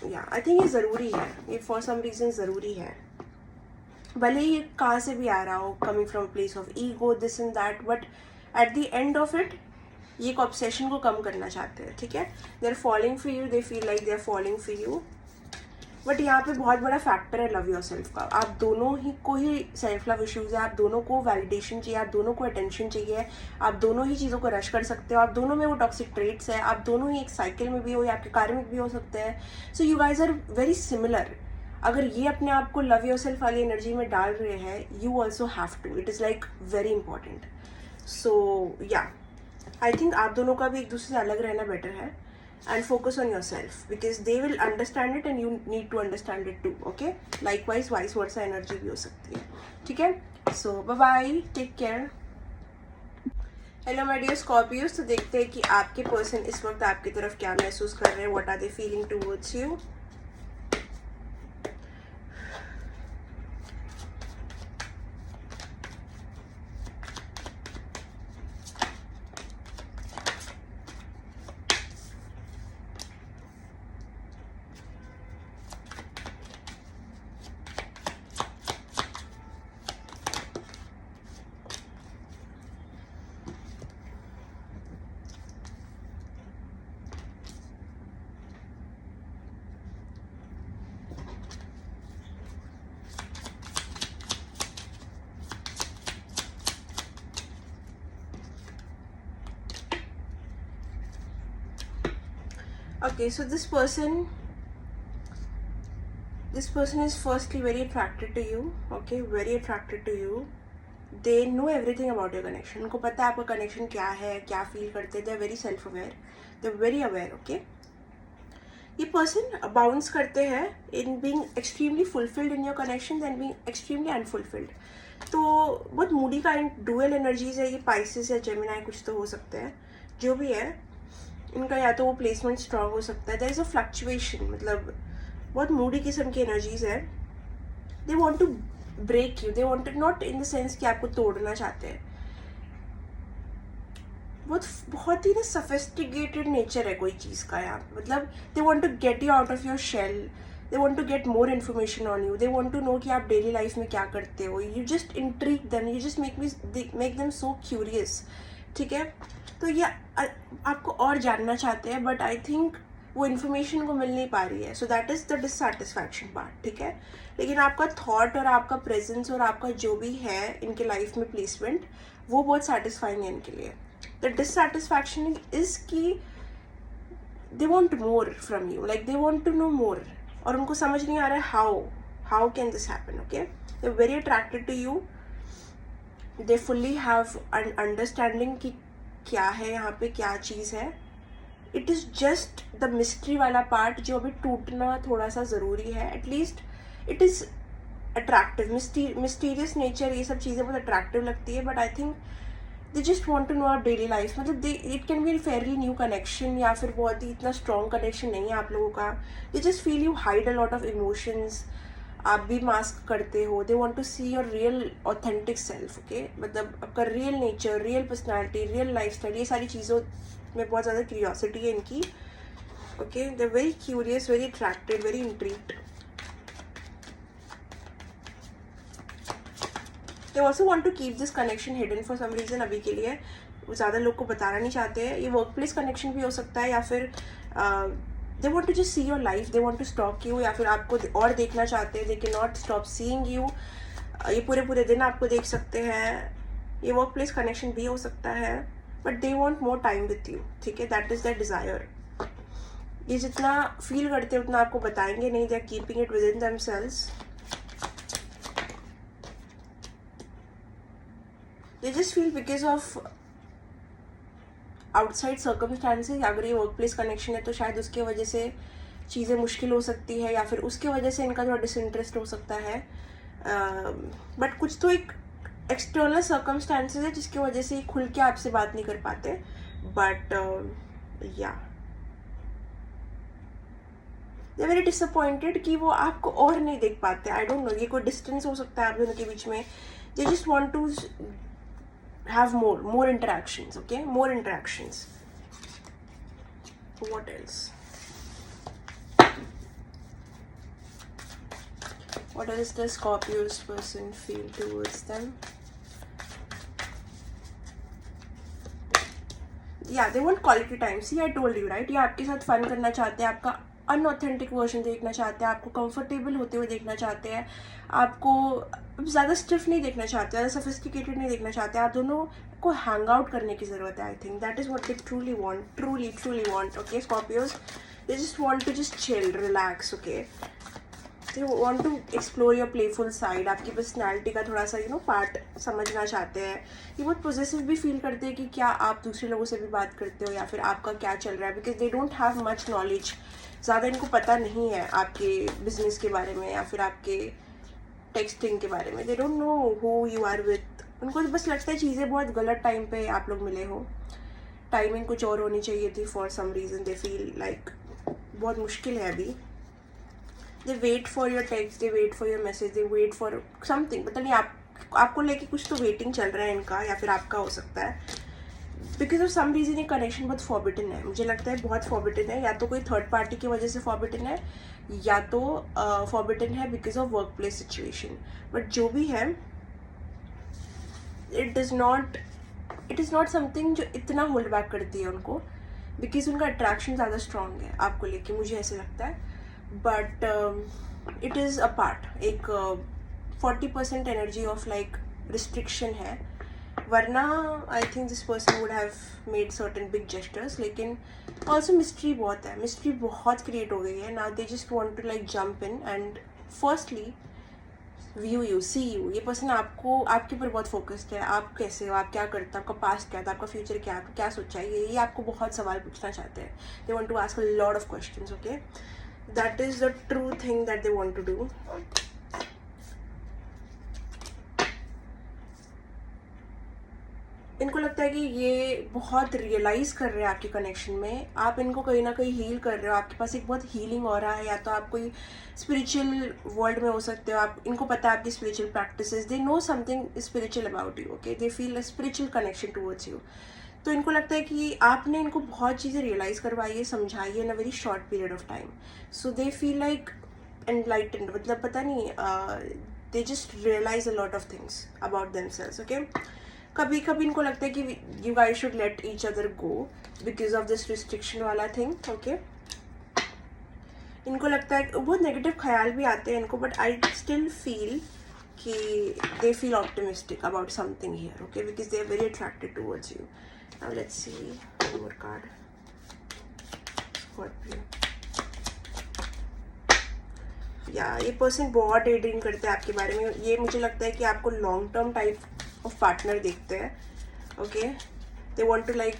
या आई थिंक ये ज़रूरी है, ये फॉर सम रीज़न ज़रूरी है, भले ही ये कहाँ से भी आ रहा हो, coming from place of ego this and that, but at the end of it ये एक ऑब्सेशन को कम करना चाहते हैं, ठीक है। They are following for you, they feel like they are following for you, but यहाँ पे बहुत बड़ा फैक्टर है लव योर सेल्फ का। आप दोनों ही को ही सेल्फ लव इश्यूज है, आप दोनों को वैलिडेशन चाहिए, आप दोनों को अटेंशन चाहिए, आप दोनों ही चीज़ों को रश कर सकते हो, आप दोनों में वो टॉक्सिक ट्रेट्स है, आप दोनों ही एक साइकिल में भी हो या आपके कार्मिक भी हो सकते हैं। So you guys are very similar. अगर ये अपने आप को लव योर सेल्फ वाली एनर्जी में डाल रहे हैं, you also have to, it is like very important. So या आई थिंक आप दोनों का भी एक दूसरे से अलग रहना बेटर है, and focus on yourself because they will understand it and you need to understand it too, okay? Likewise vice versa energy भी हो सकती है, ठीक है? So bye bye, take care. Hello my dear Scorpios, तो देखते हैं कि आपके पर्सन इस वक्त आपकी तरफ क्या महसूस कर रहे हैं, what are they feeling towards you. Okay, so this person is firstly very attracted to you, okay, very attracted to you. They know everything about your connection. उनको पता है आपका कनेक्शन क्या है, क्या फील करते हैं. They are very self aware, they are very aware, okay. ये पर्सन बाउंस करते हैं in being extremely fulfilled in your connections and being extremely unfulfilled. तो बहुत मूडी काइंड डुअल एनर्जीज है ये, पाइसेस या जेमिनाई कुछ तो हो सकते हैं, जो भी है इनका या तो वो प्लेसमेंट स्ट्रांग हो सकता है. देयर इज अ फ्लक्चुएशन, मतलब बहुत मूडी किस्म की एनर्जीज है. They want to break you, they want not in the sense कि आपको तोड़ना चाहते हैं. बहुत ही ना सफिस्टिकेटेड नेचर है कोई चीज़ का यहाँ, मतलब they want to get you out of your shell, they want to get more information on you, they want to know कि आप डेली लाइफ में क्या करते हो. You just intrigue them, you just make them so curious, ठीक है. तो ये आपको और जानना चाहते हैं, बट आई थिंक वो इन्फॉर्मेशन को मिल नहीं पा रही है. So that is the dissatisfaction part, ठीक है. लेकिन आपका थॉट और आपका प्रेजेंस और आपका जो भी है इनके लाइफ में प्लेसमेंट, वो बहुत सेटिस्फाइंग है इनके लिए. द डिससेटिस्फैक्शन इज़ कि they want more from you, like they want to know more, और उनको समझ नहीं आ रहा है how can this happen, okay. They very attracted to you, they fully have an understanding कि क्या है यहाँ पे, क्या चीज़ है. It is just the mystery वाला पार्ट जो अभी टूटना थोड़ा सा ज़रूरी है. At least it is attractive, mysterious nature, ये सब चीज़ें बहुत अट्रैक्टिव लगती है. But I think they just want to know our daily life, मतलब it can be fairly new connection या फिर बहुत ही इतना स्ट्रॉन्ग कनेक्शन नहीं है आप लोगों का. They just feel you hide a lot of emotions, आप भी मास्क करते हो. They want to see your real authentic self, okay. मतलब आपका real nature, real personality, real life style, ये सारी चीज़ों में बहुत ज़्यादा क्यूरियोसिटी है इनकी, okay. They are very curious, very attracted, very intrigued. They also want to keep this connection hidden for some reason. अभी के लिए वो ज़्यादा लोग को बताना नहीं चाहते हैं. ये वर्क प्लेस कनेक्शन भी हो सकता है, या फिर they want to just see your life, they want to stalk you, या फिर आपको और देखना चाहते हैं. They can not stop seeing you. ये पूरे दिन आपको देख सकते हैं. ये वर्क प्लेस कनेक्शन भी हो सकता है, but they want more time with you, ठीक है. That is the desire. ये जितना फील करते हैं उतना आपको बताएंगे नहीं. They are keeping it within themselves. They just feel because of outside circumstances. अगर ये वर्क प्लेस कनेक्शन है तो शायद उसके वजह से चीज़ें मुश्किल हो सकती है, या फिर उसके वजह से इनका थोड़ा डिसइंटरेस्ट हो सकता है. बट कुछ तो एक एक्सटर्नल सर्कमस्टांसेस है जिसकी वजह से खुल के आपसे बात नहीं कर पाते. बट या दे वेरी डिसअपॉइंटेड कि वो आपको और नहीं देख पाते. आई डोंट नो, ये कोई डिस्टेंस हो सकता है आप दोनों के बीच में. They just want to have more interactions, okay, more interactions. What else? What else does Scorpio's person feel towards them? Yeah, they want quality time. See, I told you, right? ये आपके साथ फन करना चाहते हैं, आपका unauthentic version देखना चाहते हैं, आपको कंफर्टेबल होते हुए देखना चाहते हैं, आपको ज़्यादा स्टिफ नहीं देखना चाहते, ज़्यादा सोफिस्टिकेटेड नहीं देखना चाहते, आप दोनों को हैंग आउट करने की ज़रूरत है. I think that is what they truly want. Okay Scorpios, they just want to just chill, relax. Okay, they want to explore your playful side. आपकी पर्सनैलिटी का थोड़ा सा पार्ट समझना चाहते हैं. ये बहुत पॉजिटिव भी फील करते हैं कि क्या आप दूसरे लोगों से भी बात करते हो या फिर आपका क्या चल रहा है, because they don't have much knowledge. ज़्यादा इनको पता नहीं है आपके बिजनेस के बारे में या फिर आपके टेक्सटिंग के बारे में. They don't know who you are with. उनको बस लगता है चीज़ें बहुत गलत टाइम पे आप लोग मिले हो. टाइमिंग कुछ और होनी चाहिए थी. For some reason they feel like बहुत मुश्किल है अभी. They wait for your text, they wait for your message, they wait for something. पता नहीं आपको लेके कुछ तो वेटिंग चल रहा है इनका, या फिर आपका हो सकता है. बिकॉज ऑफ सम रीज़न ये कनेक्शन बहुत फॉरबिटन है. मुझे लगता है बहुत फॉरबिटन है. या तो कोई थर्ड पार्टी की वजह से फॉरबिटन है, या तो फॉरबिटन है because of work place situation. But जो भी है, इट इज़ नॉट समथिंग जो इतना होल्ड बैक करती है उनको, बिकॉज उनका अट्रैक्शन ज़्यादा स्ट्रॉन्ग है आपको लेके, मुझे ऐसे लगता है. But it is a part, एक 40% एनर्जी ऑफ लाइक रिस्ट्रिक्शन है. वरना I think this person would have made certain big gestures. लेकिन ऑल्सो मिस्ट्री बहुत है, मिस्ट्री बहुत क्रिएट हो गई है. Now they just want to like jump in and firstly view you, see you. ये पर्सन आपके ऊपर बहुत फोकस्ड है. आप कैसे हो, आप क्या करते हो, आपका पास्ट क्या था, आपका फ्यूचर क्या है, आपको क्या सोचा है, ये आपको बहुत सवाल पूछना चाहते हैं. They want to ask a lot of questions. Okay, that is the true thing that they want to do. इनको लगता है कि ये बहुत रियलाइज़ कर रहे हैं आपके कनेक्शन में. आप इनको कहीं ना कहीं हील कर रहे हो. आपके पास एक बहुत हीलिंग हो रहा है. या तो आप कोई स्पिरिचुअल वर्ल्ड में हो सकते हो. आप इनको पता है आपकी spiritual practices. They know something spiritual about you. Okay, they feel a spiritual connection towards you. तो इनको लगता है कि आपने इनको बहुत चीज़ें रियलाइज़ करवाई है, समझाई है in a very short period of time. So they feel like enlightened. मतलब पता नहीं, they just realise a lot of things about themselves. Okay, कभी कभी इनको लगता है कि you guys should let each other go because of this restriction वाला थिंग. ओके, इनको लगता है, बहुत नेगेटिव ख्याल भी आते हैं इनको, बट आई स्टिल फील कि they feel optimistic about something here. Okay, because they are very attracted towards you. Now let's see one more card. Scorpio. या ये पर्सन बहुत डे ड्रीम करते हैं आपके बारे में. ये मुझे लगता है कि आपको long term type of partner देखते हैं. Okay, they want to like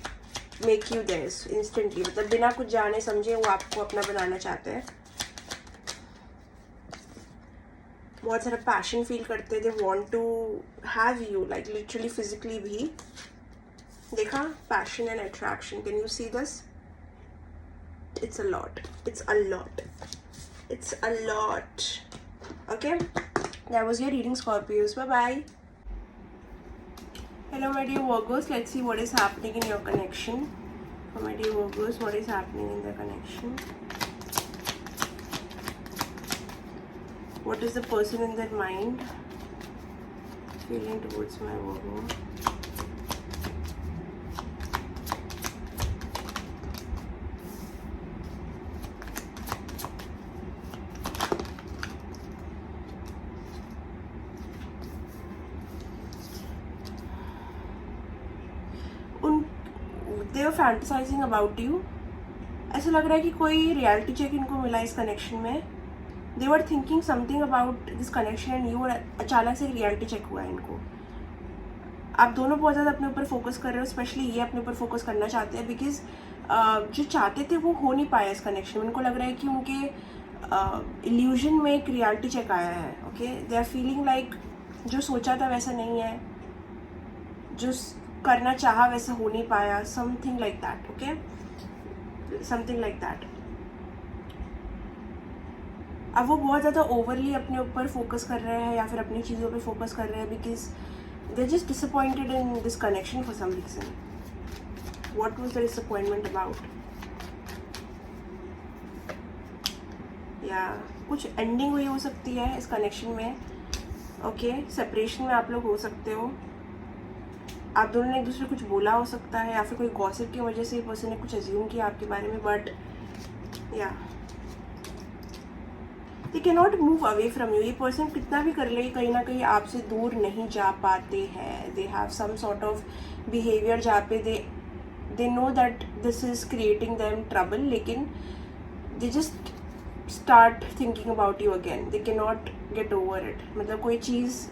make you theirs instantly. मतलब बिना कुछ जाने समझे वो आपको अपना बनाना चाहते हैं. बहुत सारा पैशन फील करते हैं. They want to have you like literally physically भी. देखा, passion and attraction. Can you see this? It's a lot, it's a lot, it's a lot. Okay, that was your reading, Scorpios. Bye bye. Hello my dear Virgos, let's see what is happening in your connection. For my dear Virgos, what is happening in the connection? What is the person in their mind feeling towards my Virgo? They are fantasizing about you. ऐसा लग रहा है कि कोई reality check इनको मिला इस connection में. They were thinking something about this connection and you, और अचानक से रियलिटी चेक हुआ है इनको. आप दोनों बहुत ज़्यादा अपने ऊपर फोकस कर रहे हो. स्पेशली ये अपने ऊपर फोकस करना चाहते हैं बिकॉज जो चाहते थे वो हो नहीं पाया इस कनेक्शन में. उनको लग रहा है कि उनके इल्यूजन में एक रियलिटी चेक आया है. Okay, they are feeling like जो सोचा था वैसा नहीं है, जो करना चाहा वैसा हो नहीं पाया. Something like that. Okay, something like that. अब वो बहुत ज़्यादा ओवरली अपने ऊपर फोकस कर रहे हैं या फिर अपनी चीज़ों पे फोकस कर रहे हैं because they are just disappointed in this connection for some reason. What was the disappointment about? या कुछ एंडिंग हुई हो सकती है इस कनेक्शन में. ओके, सेपरेशन में आप लोग हो सकते हो. आप दोनों ने एक दूसरे कुछ बोला हो सकता है या फिर कोई गॉसिप की वजह से पर्सन ने कुछ अज्यूम किया आपके बारे में. बट या they can not move away from you. ये पर्सन कितना भी कर ले कहीं ना कहीं आपसे दूर नहीं जा पाते हैं। They have some sort of behaviour जहाँ पे they know that this is creating them trouble, लेकिन they just start thinking about you again. They can not get over it. मतलब कोई चीज़,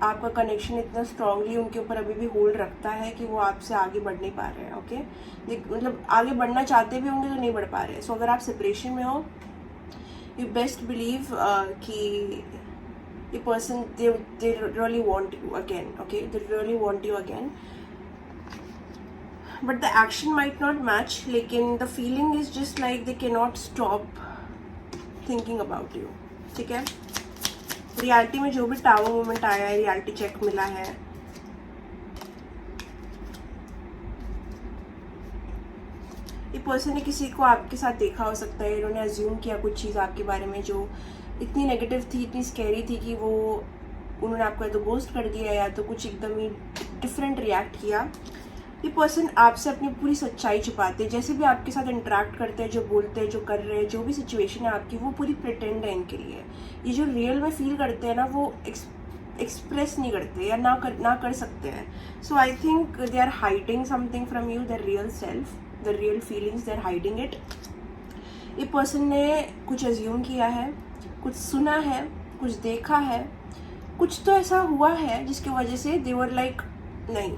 आपका कनेक्शन इतना स्ट्रांगली उनके ऊपर अभी भी होल्ड रखता है कि वो आपसे आगे बढ़ नहीं पा रहे हैं। ओके, मतलब आगे बढ़ना चाहते भी होंगे तो नहीं बढ़ पा रहे। सो अगर आप सेपरेशन में हो, यू बेस्ट बिलीव कि ये person they really want you again. Okay, they really want you again, but the action might not match, लेकिन the feeling is just like they can not stop thinking about you. ठीक है, reality में जो भी tower moment आया है, reality check मिला है, ये पर्सन ने किसी को आपके साथ देखा हो सकता है। इन्होंने अज्यूम किया कुछ चीज़ आपके बारे में जो इतनी नेगेटिव थी, इतनी स्कैरी थी कि वो उन्होंने आपको या तो गोस्ट कर दिया या तो कुछ एकदम ही डिफरेंट रिएक्ट किया। ये पर्सन आपसे अपनी पूरी सच्चाई छुपाते हैं। जैसे भी आपके साथ इंटरेक्ट करते हैं, जो बोलते हैं, जो कर रहे हैं, जो भी सिचुएशन है आपकी, वो पूरी प्रिटेंड है इनके लिए। ये जो रियल में फील करते हैं ना, वो एक्सप्रेस नहीं करते या ना कर सकते हैं। So I think they are hiding something from you, the real self, the real feelings, they are hiding it. ये पर्सन ने कुछ अज्यूम किया है, कुछ सुना है, कुछ देखा है, कुछ तो ऐसा हुआ है जिसकी वजह से दे वर लाइक नहीं,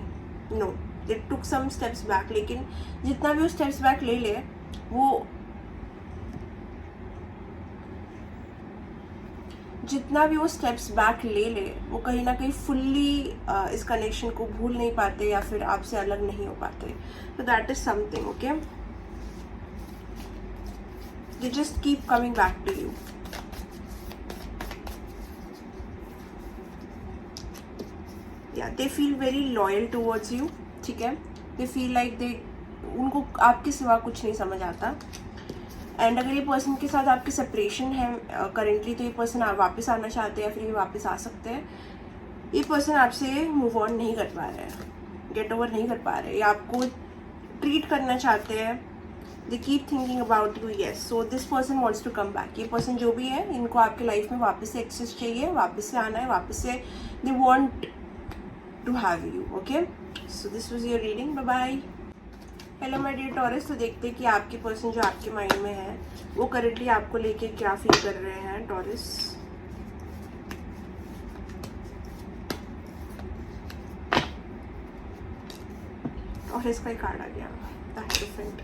नो, दे टुक सम स्टेप्स बैक। लेकिन जितना भी वो स्टेप्स बैक ले ले, वो जितना भी वो स्टेप्स बैक ले ले, वो कहीं ना कहीं फुल्ली इस कनेक्शन को भूल नहीं पाते या फिर आपसे अलग नहीं हो पाते। तो that is something. Okay, they just keep coming back to you. या they feel very loyal towards you. ठीक है, दे फील लाइक उनको आपके सिवा कुछ नहीं समझ आता। एंड अगर ये पर्सन के साथ आपकी सेपरेशन है करेंटली, तो ये पर्सन वापस आना चाहते हैं या फिर ये वापस आ सकते हैं। ये पर्सन आपसे मूव ऑन नहीं कर पा रहे हैं, गेट ओवर नहीं कर पा रहे, ये आपको ट्रीट करना चाहते हैं। They keep thinking about you, yes. So this person wants to come back. ये पर्सन जो भी है, इनको आपके लाइफ में वापस से एक्सेस चाहिए, वापस से आना है, वापस से they want to have you. Okay, so this was your reading. Bye bye. Hello my dear Taurus. तो देखते हैं कि आपके पर्सन जो आपके माइंड में है, वो करेंटली आपको लेके क्या फील कर रहे हैं टॉरस। और इसका ही कार्ड आ गया, the Hierophant.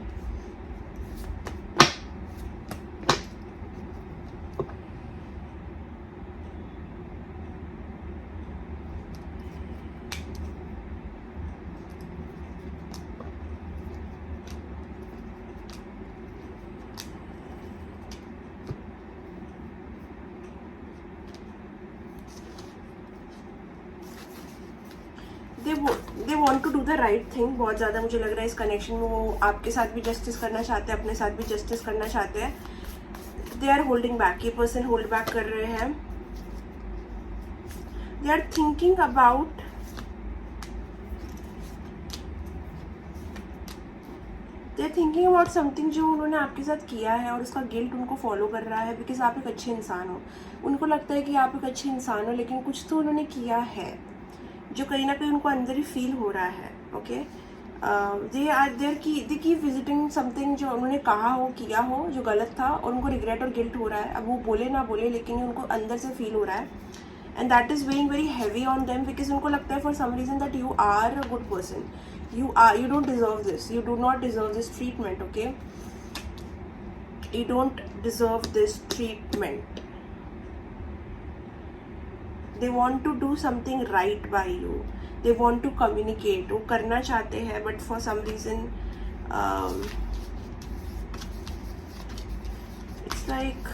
They want to do the right thing. बहुत ज़्यादा मुझे लग रहा है इस कनेक्शन में वो आपके साथ भी जस्टिस करना चाहते हैं, अपने साथ भी जस्टिस करना चाहते हैं। They are holding back. ये पर्सन होल्ड बैक कर रहे हैं। They are thinking about something जो उन्होंने आपके साथ किया है और उसका गिल्ट उनको फॉलो कर रहा है, बिकॉज आप एक अच्छे इंसान हो। उनको लगता है कि आप एक अच्छे इंसान हो, लेकिन कुछ तो उन्होंने किया है जो कहीं ना कहीं उनको अंदर ही फील हो रहा है। Okay, they keep visiting something जो उन्होंने कहा हो, किया हो, जो गलत था, और उनको रिग्रेट और गिल्ट हो रहा है। अब वो बोले ना बोले, लेकिन उनको अंदर से फील हो रहा है। And that is weighing very heavy on them, because उनको लगता है for some reason that you are a good person, you don't deserve this, you do not deserve this treatment. Okay, you don't deserve this treatment. They want to do something right by you, they want to communicate, वो करना चाहते हैं, but for some reason it's like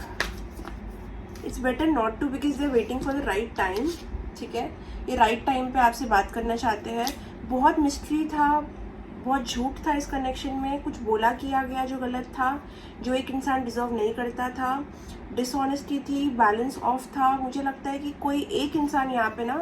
it's better not to, because they're waiting for the right time. ठीक है, ये right time पे आपसे बात करना चाहते हैं। बहुत मिस्ट्री था, बहुत झूठ था इस कनेक्शन में, कुछ बोला किया गया जो गलत था, जो एक इंसान डिजर्व नहीं करता था, डिसऑनेस्टी थी, बैलेंस ऑफ था। मुझे लगता है कि कोई एक इंसान यहाँ पे ना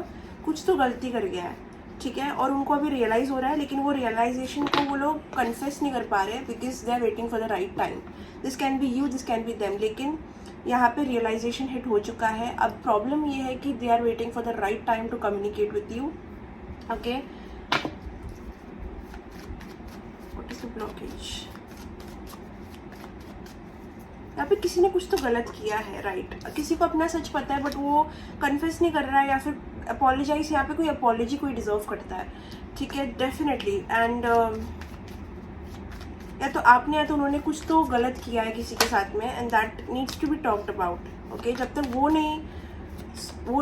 कुछ तो गलती कर गया है। ठीक है, और उनको अभी रियलाइज़ हो रहा है, लेकिन वो रियलाइजेशन को वो लोग कन्फेस नहीं कर पा रहे, because they are waiting for the right time. This can be you, this can be them, लेकिन यहाँ पे रियलाइजेशन हिट हो चुका है। अब प्रॉब्लम ये है कि they are waiting for the right time to communicate with you. Okay, what is the blockage? यहाँ पे किसी ने कुछ तो गलत किया है, राइट? किसी को अपना सच पता है बट वो कन्फेस नहीं कर रहा है, या फिर अपोलोजाइज, यहाँ पे कोई अपोलॉजी कोई डिजर्व करता है, ठीक है, डेफिनेटली। एंड या तो आपने या तो उन्होंने कुछ तो गलत किया है किसी के साथ में, and that needs to be talked about. Okay, जब तक वो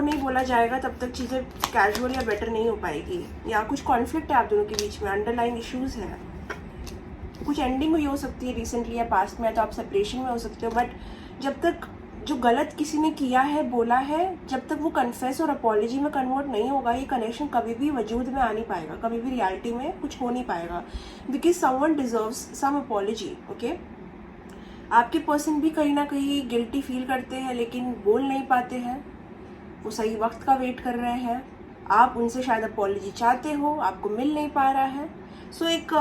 नहीं बोला जाएगा तब तक चीज़ें कैजुअल या बेटर नहीं हो पाएगी। या कुछ कॉन्फ्लिक्ट है आप दोनों के बीच में, अंडरलाइन इश्यूज है, कुछ एंडिंग हुई हो सकती है रिसेंटली या पास्ट में, या तो आप सेपरेशन में हो सकते हो। बट जब तक जो गलत किसी ने किया है, बोला है, जब तक वो कन्फेस और अपॉलॉजी में कन्वर्ट नहीं होगा, ये कनेक्शन कभी भी वजूद में आ नहीं पाएगा, कभी भी रियलिटी में कुछ हो नहीं पाएगा। Because someone deserves some apology. Okay, आपके पर्सन भी कहीं ना कहीं गिल्टी फील करते हैं लेकिन बोल नहीं पाते हैं, वो सही वक्त का वेट कर रहे हैं। आप उनसे शायद अपॉलॉजी चाहते हो, आपको मिल नहीं पा रहा है। सो एक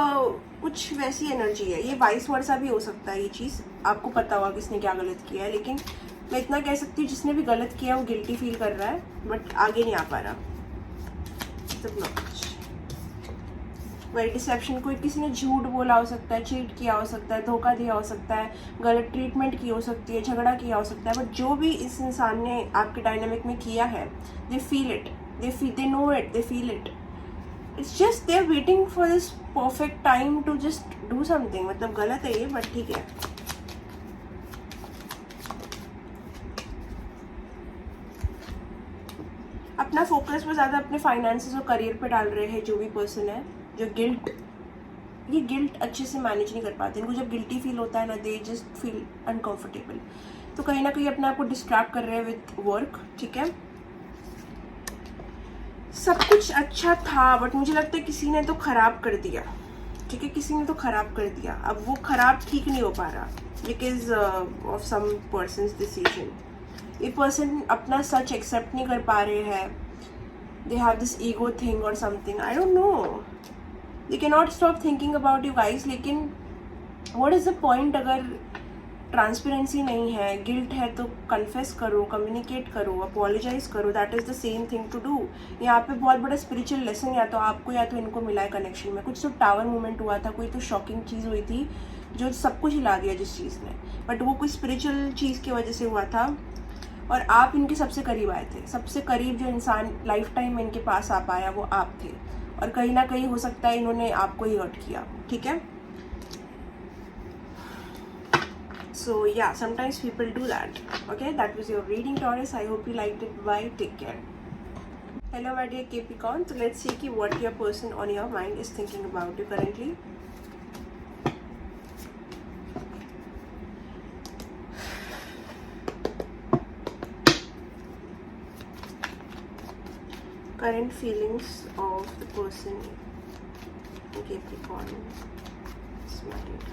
कुछ वैसी एनर्जी है, ये वाइस वर्सा भी हो सकता है। ये चीज़ आपको पता होगा किसने क्या गलत किया है, लेकिन मैं इतना कह सकती हूँ जिसने भी गलत किया वो गिल्टी फील कर रहा है बट आगे नहीं आ पा रहा। वही डिसेप्शन, कोई किसी ने झूठ बोला हो सकता है, चीट किया हो सकता है, धोखा दिया हो सकता है, गलत ट्रीटमेंट की हो सकती है, झगड़ा किया हो सकता है। बट जो भी इस इंसान ने आपके डायनामिक में किया है, they feel it, they know it, they feel it. It's just they are waiting for this perfect time to just do something. मतलब गलत है ये बट ठीक है। अपना फोकस में ज़्यादा अपने फाइनेंसेस और करियर पे डाल रहे हैं जो भी पर्सन है। जो ये गिल्ट अच्छे से मैनेज नहीं कर पाते। इनको जब गिल्टी फील होता है ना, दे जस्ट फील अनकंफर्टेबल। तो कहीं ना कहीं अपने आप को डिस्ट्रैक्ट कर रहे हैं विथ वर्क, ठीक है। सब कुछ अच्छा था बट मुझे लगता है किसी ने तो खराब कर दिया, ठीक है, किसी ने तो खराब कर दिया। अब वो खराब ठीक नहीं हो पा रहा because of some person's decision. ये पर्सन अपना सच एक्सेप्ट नहीं कर पा रहे हैं। They have this ego thing और something, I don't know, they can not stop thinking about you guys. लेकिन व्हाट इज द पॉइंट अगर ट्रांसपेरेंसी नहीं है, गिल्ट है, तो कन्फेस करो, कम्युनिकेट करो, अपोलोजाइज करो। That is the same thing to do. यहाँ पे बहुत बड़ा स्पिरिचुअल लेसन या तो आपको या तो इनको मिला है कनेक्शन में। कुछ तो टावर मूवमेंट हुआ था, कोई तो शॉकिंग चीज़ हुई थी जो सब कुछ हिला दिया जिस चीज़ ने, बट वो कोई स्पिरिचुअल चीज़ की वजह से हुआ था और आप इनके सबसे करीब आए थे। सबसे करीब जो इंसान लाइफ टाइम में इनके पास आ पाया वो आप थे, और कहीं ना कहीं हो सकता है इन्होंने आपको ही हर्ट किया, ठीक है। So yeah, sometimes people do that. Okay, that was your reading, Taurus. I hope you liked it. Bye, take care. Hello my dear Capricorn. So let's see what your person on your mind is thinking about you currently. Current feelings of the person Capricorn is married.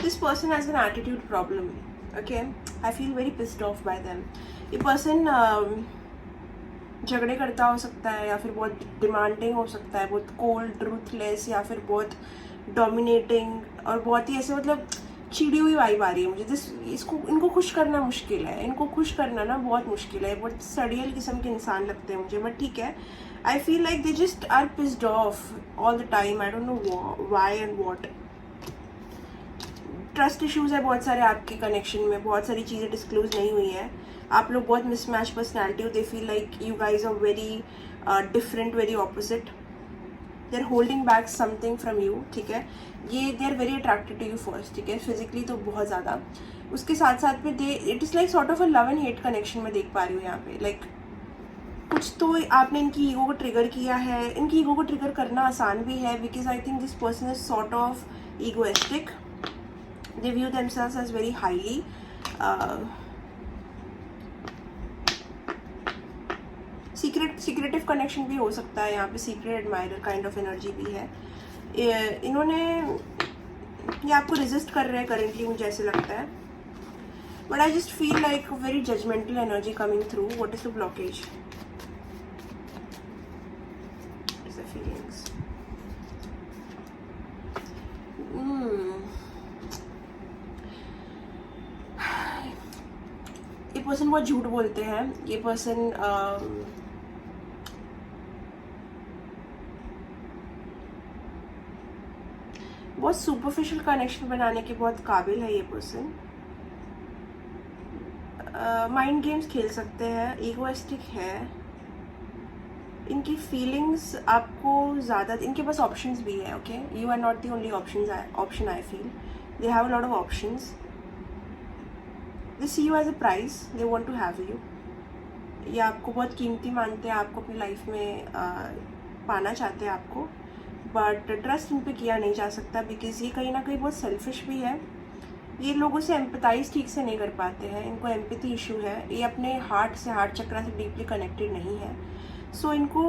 This person has an attitude problem. Okay, I feel very pissed off by them. ये person झगड़े करता हो सकता है, या फिर बहुत demanding हो सकता है, बहुत कोल्ड, रूथलेस, या फिर बहुत डोमिनेटिंग और बहुत ही ऐसे मतलब चिड़ी हुई वाइब आ रही है मुझे। इनको खुश करना मुश्किल है। इनको खुश करना ना बहुत मुश्किल है। बहुत सड़ियल किस्म के इंसान लगते हैं मुझे, बट ठीक है। I feel like they just are pissed off all the time. I don't know why and what. Trust issues है बहुत सारे आपके कनेक्शन में, बहुत सारी चीज़ें डिस्क्लोज नहीं हुई है। आप लोग बहुत मिसमैच पर्सनैलिटी हो। They feel like you guys are very different, very opposite. They are holding back something from you, ठीक है। ये they are very attracted to you first, ठीक है, फिजिकली तो बहुत ज़्यादा। उसके साथ साथ में they it is like sort of a love and hate connection में देख पा रही हूँ यहाँ पे। लाइक कुछ तो आपने इनकी ईगो को ट्रिगर किया है। इनकी ईगो को ट्रिगर करना आसान भी है because I think this person is sort of egoistic. They view themselves as very highly secretive connection भी हो सकता है यहाँ पे। secret admirer kind of energy भी है। इन्होंने ये आपको resist कर रहे हैं currently, मुझे ऐसे लगता है। But I just feel like a very judgmental energy coming through. What is the blockage? What is the feelings? ये पर्सन बहुत झूठ बोलते हैं. ये पर्सन बहुत सुपरफिशियल कनेक्शन बनाने के बहुत काबिल है. ये पर्सन माइंड गेम्स खेल सकते हैं, ईगोइस्टिक है. इनकी फीलिंग्स आपको ज़्यादा, इनके पास ऑप्शंस भी है. Okay, you are not the only option. I feel they have a lot of options. They see you as a prize, they want to have you. ये आपको बहुत कीमती मानते हैं, आपको अपनी लाइफ में पाना चाहते हैं आपको. बट ट्रस्ट इन पे किया नहीं जा सकता बिकॉज ये कहीं ना कहीं बहुत सेल्फिश भी है. ये लोगों से एम्पथाइज ठीक से नहीं कर पाते हैं, इनको एम्पैथी इशू है. ये अपने हार्ट चक्र से डीपली कनेक्टेड नहीं है. सो इनको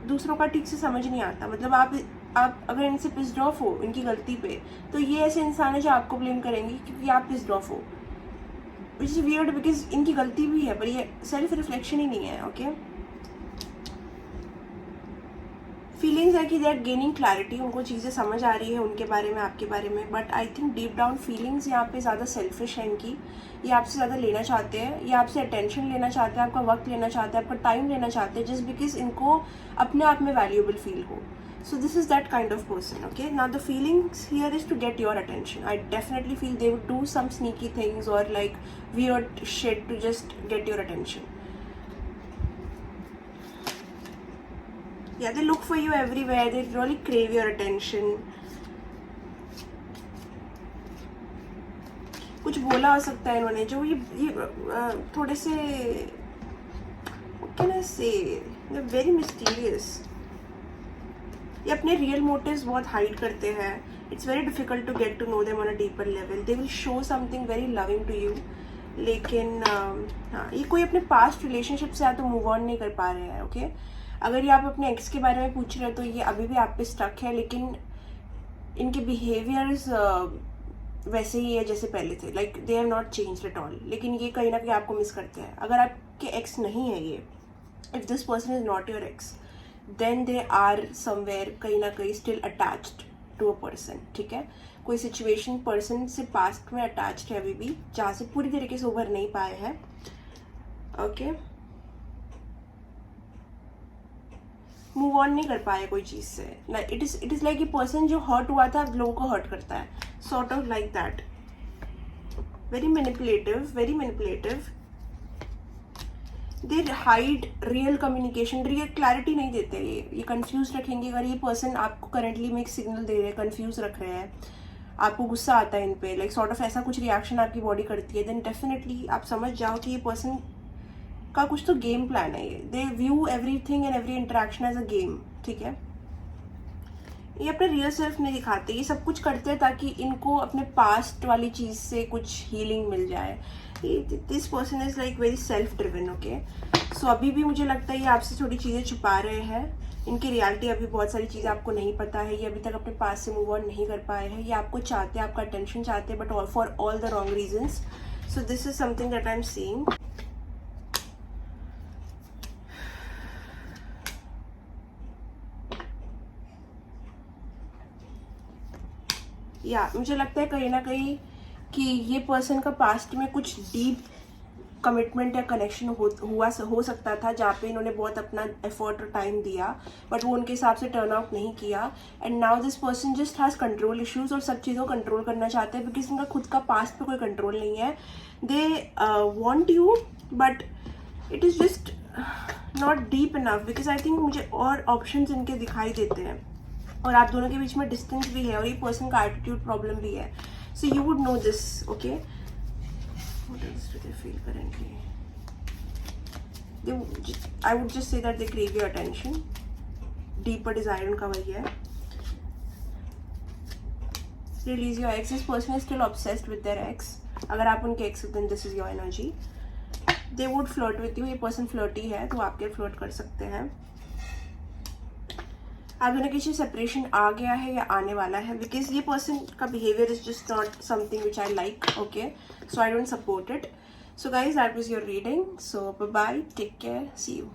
दूसरों का ठीक से समझ नहीं आता. मतलब आप अगर इनसे पिस्ड ऑफ हो इनकी गलती पे, तो ये ऐसे इंसान है जो आपको ब्लेम करेंगे क्योंकि आप पिस्ड ऑफ हो. विच इज़ वियर्ड बिकॉज इनकी गलती भी है पर ये सेल्फ रिफ्लेक्शन ही नहीं है. ओके, फीलिंग्स है कि दे आर गेनिंग क्लैरिटी. उनको चीज़ें समझ आ रही है उनके बारे में, आपके बारे में. But I think deep down feelings यहाँ पे ज़्यादा सेल्फिश है इनकी. ये आपसे ज़्यादा लेना चाहते हैं, ये आपसे अटेंशन लेना चाहते हैं, आपका वक्त लेना चाहते हैं, आपका टाइम लेना चाहते हैं, जस्ट बिकॉज इनको अपने आप में वैल्यूएबल फील हो. So this is that kind of person. Okay, now the feelings here is to get your attention. I definitely feel they would do some sneaky things or like weird shit to just get your attention. Yeah, they look for you everywhere. They really crave your attention. कुछ बोला हो सकता है इन्होंने जो ये थोड़े से, what can I say? They're very mysterious. ये अपने रियल मोटिव्स बहुत हाइड करते हैं. It's very difficult to get to know them on a deeper level. They will show something very loving to you. लेकिन हाँ, ये कोई अपने पास्ट रिलेशनशिप से या तो मूव ऑन नहीं कर पा रहे हैं. ओके, अगर ये आप अपने एक्स के बारे में पूछ रहे हो तो ये अभी भी आप पे स्टक है. लेकिन इनके बिहेवियर्स वैसे ही है जैसे पहले थे. Like they have not changed at all. लेकिन ये कहीं ना कहीं आपको मिस करते हैं. अगर आपके एक्स नहीं है ये, if this person is not your x, then they are somewhere कहीं ना कहीं still attached to a person. ठीक है, कोई सिचुएशन पर्सन से पास्ट में अटैच्ड है अभी भी, जहाँ से पूरी तरीके से उभर नहीं पाए हैं. ओके, मूव ऑन नहीं कर पाए कोई चीज़ से. इट इज़ लाइक ये पर्सन जो हर्ट हुआ था लोगों को हर्ट करता है. Sort of like that. Very manipulative. They hide real communication, real clarity नहीं देते. ये कंफ्यूज रखेंगे. अगर ये पर्सन आपको करंटली में एक सिग्नल दे रहे हैं, कंफ्यूज रख रहे हैं, आपको गुस्सा आता है इन पे, लाइक सॉर्ट ऑफ ऐसा कुछ रिएक्शन आपकी बॉडी करती है, देन डेफिनेटली आप समझ जाओ कि ये पर्सन का कुछ तो गेम प्लान है. They view everything and every interaction as a game. ठीक है, ये अपने रियल सेल्फ नहीं दिखाते. ये सब कुछ करते हैं ताकि इनको अपने पास्ट वाली चीज़ से कुछ हीलिंग मिल जाए. This person is like very self driven. Okay, so अभी भी मुझे लगता है ये आपसे थोड़ी चीज़ें छुपा रहे हैं. इनकी रियलिटी अभी बहुत सारी चीज़ें आपको नहीं पता है. ये अभी तक अपने पास से मूव ऑन नहीं कर पाए हैं. ये आपको चाहते हैं, आपका अटेंशन चाहते हैं, but for all the wrong reasons. So this is something that I am seeing. या मुझे लगता है कहीं ना कहीं कि ये पर्सन का पास्ट में कुछ डीप कमिटमेंट या कनेक्शन हो सकता था जहाँ पे इन्होंने बहुत अपना एफर्ट और टाइम दिया, बट वो उनके हिसाब से टर्न आउट नहीं किया. And now this person just has control issues और सब चीज़ों को कंट्रोल करना चाहते हैं बिकॉज इनका खुद का पास्ट पे कोई कंट्रोल नहीं है. They want you but it is just not deep enough because I think मुझे और ऑप्शंस इनके दिखाई देते हैं. और आप दोनों के बीच में डिस्टेंस भी है और ये पर्सन का एटीट्यूड प्रॉब्लम भी है. So you would know this. Okay, what else do they feel currently? I would just say that they crave your attention. Deeper desire उनका वही है. Release your ex. This person is still obsessed with their ex. अगर आप उनके ex हो then this is your energy. They would flirt with you. ये person flirty है तो आपके फ्लर्ट कर सकते हैं. आप दोनों किसी सेपरेशन आ गया है या आने वाला है बिकॉज ये पर्सन का behaviour is just not something which I like. Okay, so I don't support it. So guys, that was your reading. So bye bye, take care, see you.